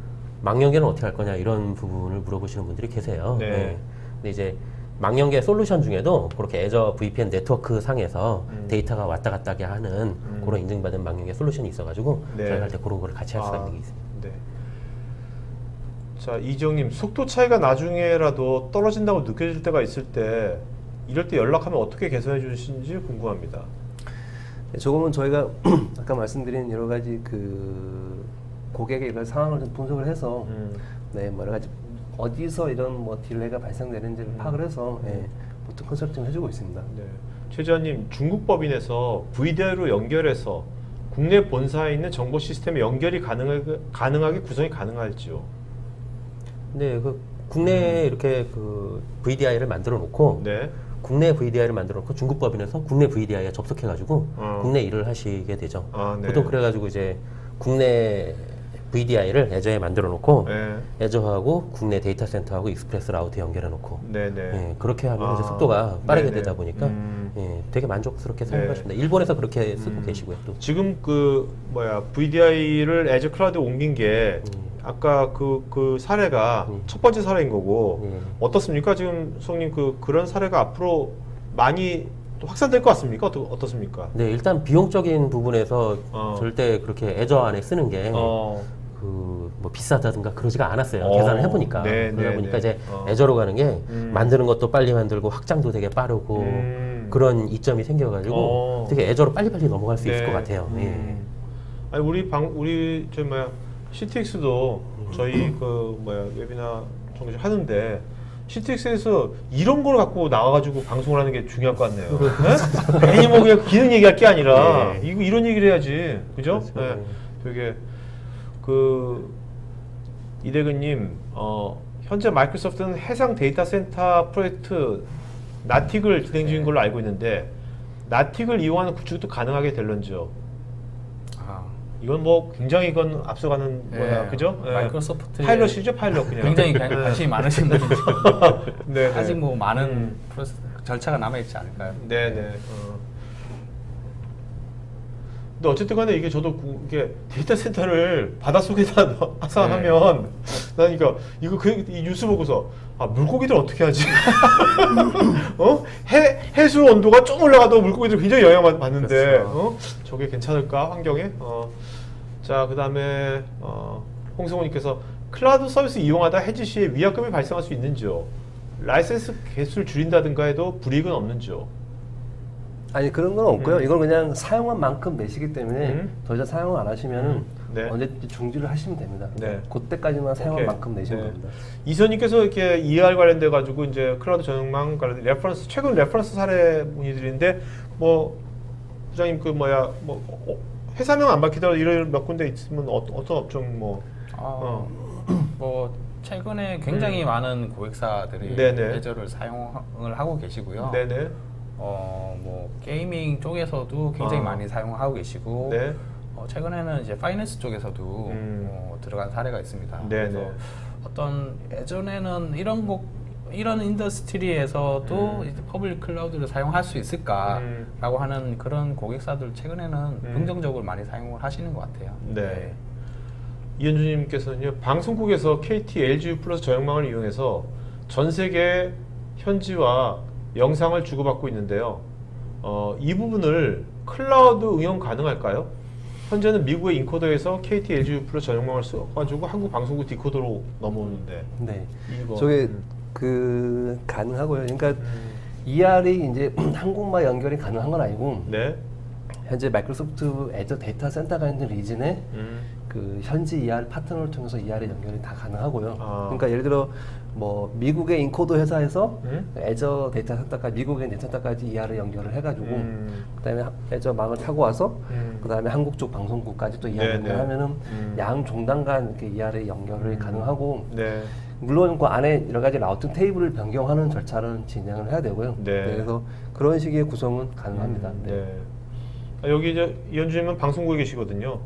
망연계는 어떻게 할 거냐 이런 부분을 물어보시는 분들이 계세요. 네. 네. 근데 이제 망연계 솔루션 중에도 그렇게 애저 VPN 네트워크 상에서 데이터가 왔다 갔다 하게 하는 그런 인증받은 망연계 솔루션이 있어가지고 네. 저희가 할 때 그런 거를 같이 할 수가 있는 게 있습니다. 네. 자, 이정님, 속도 차이가 나중에라도 떨어진다고 느껴질 때가 있을 때 이럴 때 연락하면 어떻게 개선해 주시는지 궁금합니다. 네, 조금은 저희가 아까 말씀드린 여러 가지 그 고객의 이런 상황을 좀 분석을 해서 네, 뭐 여러 가지 어디서 이런 뭐 딜레이가 발생되는지를 파악을 해서 보통 컨설팅 해주고 있습니다. 네. 최지환님, 중국 법인에서 VDI로 연결해서 국내 본사에 있는 정보 시스템에 연결이 가능하게 구성이 가능할지요? 근데 그 국내에 이렇게 그 VDI를 만들어 놓고 네. 국내 VDI를 만들어 놓고 중국 법인에서 국내 VDI에 접속해가지고 국내 일을 하시게 되죠. 네. 보통 그래가지고 이제 국내 VDI를 애저에 만들어 놓고 네. 애저하고 국내 데이터 센터하고 익스프레스 라우트 연결해 놓고 네네. 예, 그렇게 하면 이제 속도가 빠르게 네네. 되다 보니까 예, 되게 만족스럽게 네. 사용하십니다. 일본에서 그렇게 쓰고 계시고요. 또. 지금 그 VDI를 애저 클라우드에 옮긴 게 아까 그 사례가 첫 번째 사례인 거고 어떻습니까? 지금 수석님 그런 사례가 앞으로 많이 또 확산될 것 같습니까? 어떻습니까? 네, 일단 비용적인 부분에서 절대 그렇게 애저 안에 쓰는 게 뭐 비싸다든가 그러지가 않았어요. 계산을 해보니까. 네, 그러다 네, 보니까 네. 이제 애저로 가는 게 만드는 것도 빨리 만들고 확장도 되게 빠르고 그런 이점이 생겨가지고 되게 애저로 빨리빨리 넘어갈 수 있을 것 같아요. 예. 아니 우리 CTX도 저희 웨비나 정도 하는데 CTX에서 이런 걸 갖고 나와가지고 방송을 하는 게 중요할 것 같네요. 네? 괜히 뭐 그냥 기능 얘기할 게 아니라 이런 얘기를 해야지, 그죠? 그렇죠. 네. 되게 이대근님, 현재 마이크로소프트는 해상 데이터 센터 프로젝트 나틱을 진행 중인 걸로 알고 있는데 나틱을 이용하는 구축도 가능하게 될런지요? 이건 뭐 굉장히 이건 앞서가는 그죠? 마이크로소프트 파일럿이죠, 파일럿 그냥. 굉장히 관심이 많으신 분이죠. 네, 아직 뭐 많은 절차가 남아 있지 않을까요? 네네. 근데 어쨌든 간에 이게 저도 이게 데이터 센터를 바닷속에다 하면 난 이거 이 뉴스 보고서 물고기들 어떻게 하지? 해수 온도가 좀 올라가도 물고기들 굉장히 영향을 받는데 그렇죠. 저게 괜찮을까 환경에? 자, 그다음에 홍성호님께서 클라우드 서비스 이용하다 해지 시에 위약금이 발생할 수 있는지요? 라이센스 개수를 줄인다든가 해도 불이익은 없는지요? 아니 그런 건 없고요. 이건 그냥 사용한 만큼 내시기 때문에 더 이상 사용을 안 하시면은 언제든지 중지를 하시면 됩니다. 네. 그때까지만 사용한 만큼 내시면 됩니다. 이선님께서 이렇게 ER 관련돼 가지고 이제 클라우드 전용망 관련 최근 레퍼런스 사례 문의들인데 뭐 부장님 회사명 안 밝히더라도 이런 몇 군데 있으면 어떤 업종 뭐 최근에 굉장히 많은 고객사들이 네네. 애저를 사용을 하고 계시고요. 네네. 게이밍 쪽에서도 굉장히 많이 사용하고 계시고, 네. 최근에는 이제 파이낸스 쪽에서도 들어간 사례가 있습니다. 네네. 그래서 예전에는 이런 인더스트리에서도 이제 퍼블릭 클라우드를 사용할 수 있을까라고 하는 그런 고객사들 최근에는 긍정적으로 많이 사용을 하시는 것 같아요. 네. 이현주님께서는요, 방송국에서 KT, LGU 플러스 저역망을 이용해서 전 세계 현지와 영상을 주고받고 있는데요. 이 부분을 클라우드 응용 가능할까요? 현재는 미국의 인코더에서 KT, LGU 플러스 저역망을 써가지고 한국 방송국 디코더로 넘어오는데. 네. 이거. 저게 그 가능하고요. 그러니까 ER이 이제 한국만 연결이 가능한 건 아니고 네. 현재 마이크로소프트 애저 데이터 센터가 있는 리진에 그 현지 ER 파트너를 통해서 ER의 연결이 다 가능하고요. 그러니까 예를 들어 뭐 미국의 인코더 회사에서 애저 데이터 센터까지 미국의 네트센터까지 ER을 연결을 해가지고 그다음에 애저 망을 타고 와서 그다음에 한국 쪽 방송국까지 또 ER 연결하면은 양 종단 간 이렇게 ER의 연결이 가능하고. 네. 물론 그 안에 여러 가지 라우팅 테이블을 변경하는 절차를 진행을 해야 되고요. 네. 그래서 그런 식의 구성은 가능합니다. 네. 네. 여기 이제 이현주님은 방송국에 계시거든요.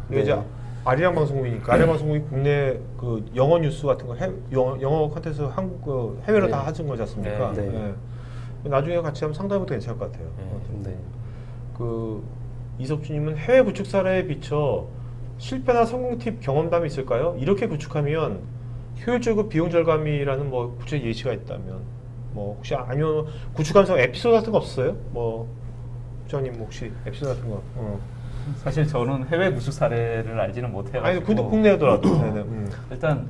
이게 네. 이제 아리랑 방송국이니까 아리랑 방송국이 국내 그 영어 뉴스 같은 거 영어 컨텐츠 한국 그 해외로 네. 다 하신 거지 않습니까? 네. 네. 나중에 같이 하면 상당히 괜찮을 것 같아요. 네. 그 이석주님은 해외 구축 사례에 비춰 실패나 성공 팁 경험담이 있을까요? 이렇게 구축하면 효율적이고 비용 절감이라는 뭐 구체 예시가 있다면 뭐 혹시 아니면 구축하면서 에피소드 같은 거 없어요? 뭐 부장님 혹시 에피소드 같은 거? 사실 저는 해외 구축 사례를 알지는 못해요. 아니 국내더라도. 네네. 일단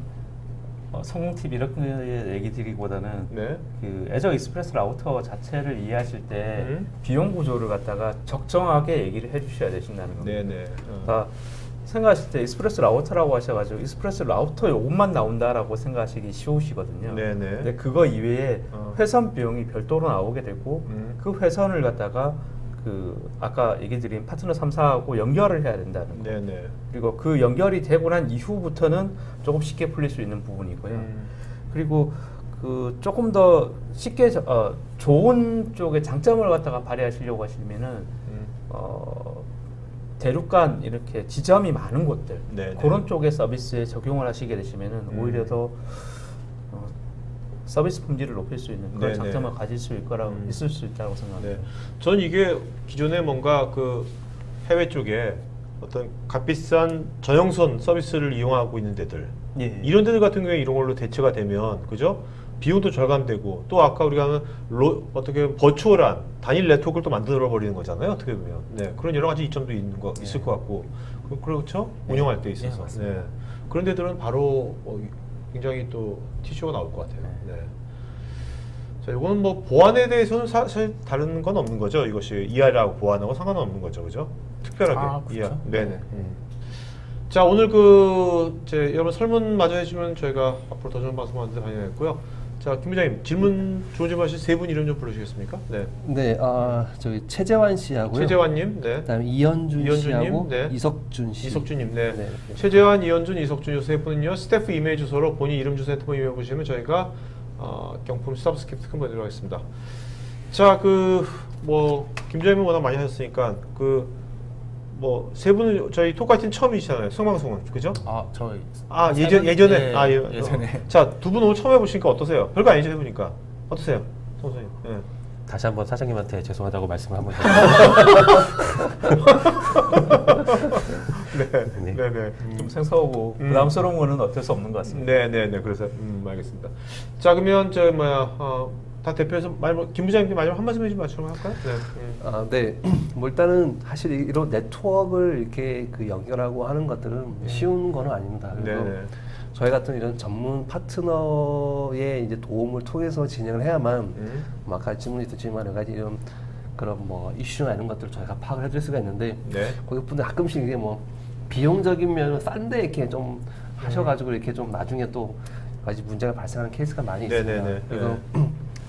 성공 팁 이렇게 얘기 드리기보다는 네. 그 애저 익스프레스 라우터 자체를 이해하실 때 비용 구조를 갖다가 적정하게 얘기를 해주셔야 되신다는 겁니다. 네네. 그러니까 생각하실 때 익스프레스 라우터라고 하셔가지고 익스프레스 라우터 요것만 나온다라고 생각하시기 쉬우시거든요. 네네. 근데 그거 이외에 회선 비용이 별도로 나오게 되고 그 회선을 갖다가 그 아까 얘기 드린 파트너 3사하고 연결을 해야 된다는 거. 네네. 그리고 그 연결이 되고 난 이후부터는 조금 쉽게 풀릴 수 있는 부분이고요. 그리고 그 조금 더 쉽게 좋은 쪽의 장점을 갖다가 발휘하시려고 하시면은 대륙간 이렇게 지점이 많은 곳들 네네. 그런 쪽의 서비스에 적용을 하시게 되시면은 오히려 더 서비스 품질을 높일 수 있는 그런 네네. 장점을 가질 수 있을 수 있다고 생각합니다. 네. 전 이게 기존에 뭔가 그 해외 쪽에 어떤 값비싼 저영선 서비스를 이용하고 있는 데들 이런 데들 같은 경우에 이런 걸로 대체가 되면 그죠? 비용도 절감되고 또 아까 우리가 하는 어떻게 버추얼한 단일 네트워크를 또 만들어 버리는 거잖아요. 어떻게 보면 네. 그런 여러 가지 이점도 있을 것 같고 그렇죠? 운영할 때 있어서 네. 그런 데들은 바로 굉장히 또 티슈가 나올 것 같아요. 네. 자, 이거는 뭐 보안에 대해서는 사실 다른 건 없는 거죠. 이것이 ER하고 보안하고 상관은 없는 거죠, 그죠? 특별하게 그렇죠. 네네. 자, 오늘 여러분 설문 마저 해주면 저희가 앞으로 더 좋은 방송 만드는 반영했고요. 자, 김 부장님 질문 좋은 질문 하실 세 분 이름 좀 부르시겠습니까? 네. 네, 저기 최재환 씨하고요. 최재환님, 네. 그다음에 이현준 씨하고 네. 이석준 씨. 이석준님, 네. 네. 최재환, 이현준, 이석준 이 세 분은요 스태프 이메일 주소로 본인 이름 주소 핸드폰 이메일 보시면 저희가 경품 서브스크립트 보내드리도록 하겠습니다. 자, 김 부장님은 워낙 많이 하셨으니까 세 분은 저희 토크아이팀 처음이시잖아요. 생방송은 그죠? 예전에. 예전에. 자, 두 분 오늘 처음 해보시니까 어떠세요? 별거 아니죠 해보니까 어떠세요, 선생님? 네. 다시 한번 사장님한테 죄송하다고 말씀을 한번 네네. 좀 생소하고 부담스러운 거는 어쩔 수 없는 것 같습니다. 네네네. 그래서 알겠습니다. 자, 그러면 다 대표해서 김 부장님 마지막 한 말씀 해주시면 마치도록 할까요? 네. 네. 뭐 일단은 사실 이런 네트워크를 이렇게 연결하고 하는 것들은 쉬운 건 아닙니다. 그래서 저희 같은 이런 전문 파트너의 이제 도움을 통해서 진행을 해야만 아까 질문이 있었지만 여러 가지 이런 그런 이슈나 이런 것들을 저희가 파악을 해드릴 수가 있는데 고객분들 가끔씩 이게 비용적인 면은 싼데 이렇게 좀 하셔가지고 이렇게 좀 나중에 또 가지 문제가 발생하는 케이스가 많이 있습니다. 그래서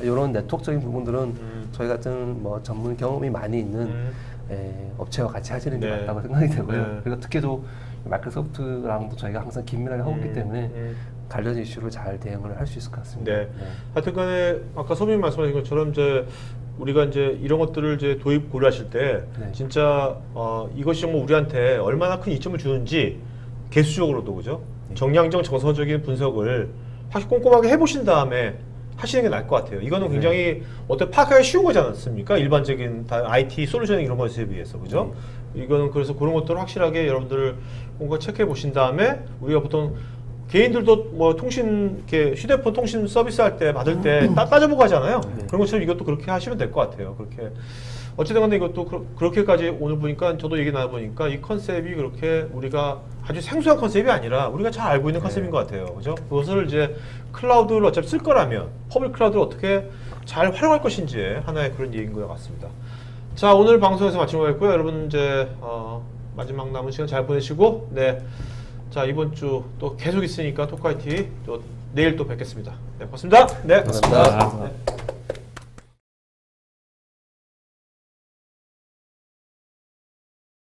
이런 네트워크적인 부분들은 저희 같은 전문 경험이 많이 있는 업체와 같이 하시는 게 맞다고 생각이 되고요. 그리고 특히도 마이크로소프트랑도 저희가 항상 긴밀하게 하고 있기 때문에 관련 이슈를 잘 대응을 할 수 있을 것 같습니다. 하여튼간에 아까 소민님 말씀하신 것처럼 우리가 이제 이런 것들을 도입 고려하실 때 진짜 이것이 정말 우리한테 얼마나 큰 이점을 주는지 개수적으로도 그죠? 정량적 정서적인 분석을 확실히 꼼꼼하게 해보신 다음에 하시는 게 나을 것 같아요. 이거는 굉장히 어떻게 파악하기 쉬운 거지 않습니까? 일반적인 IT 솔루션 이런 것에 비해서, 그죠? 이거는 그래서 그런 것들을 확실하게 여러분들 뭔가 체크해 보신 다음에 우리가 보통 개인들도 뭐 통신, 이렇게 휴대폰 통신 서비스 할 때 받을 때 따져보고 하잖아요. 그런 것처럼 이것도 그렇게 하시면 될 것 같아요. 그렇게. 어쨌든 간에 이것도 그렇게까지 오늘 보니까 저도 얘기 나눠보니까 이 컨셉이 그렇게 우리가 아주 생소한 컨셉이 아니라 우리가 잘 알고 있는 컨셉인 것 같아요. 그죠? 그것을 이제 클라우드를 어차피 쓸 거라면 퍼블릭 클라우드를 어떻게 잘 활용할 것인지 하나의 그런 얘기인 것 같습니다. 자, 오늘 방송에서 마치도록 하겠고요. 여러분 이제 마지막 남은 시간 잘 보내시고, 네. 자, 이번 주 또 계속 있으니까 토크IT 또 내일 또 뵙겠습니다. 네, 고맙습니다. 네, 고맙습니다. 네.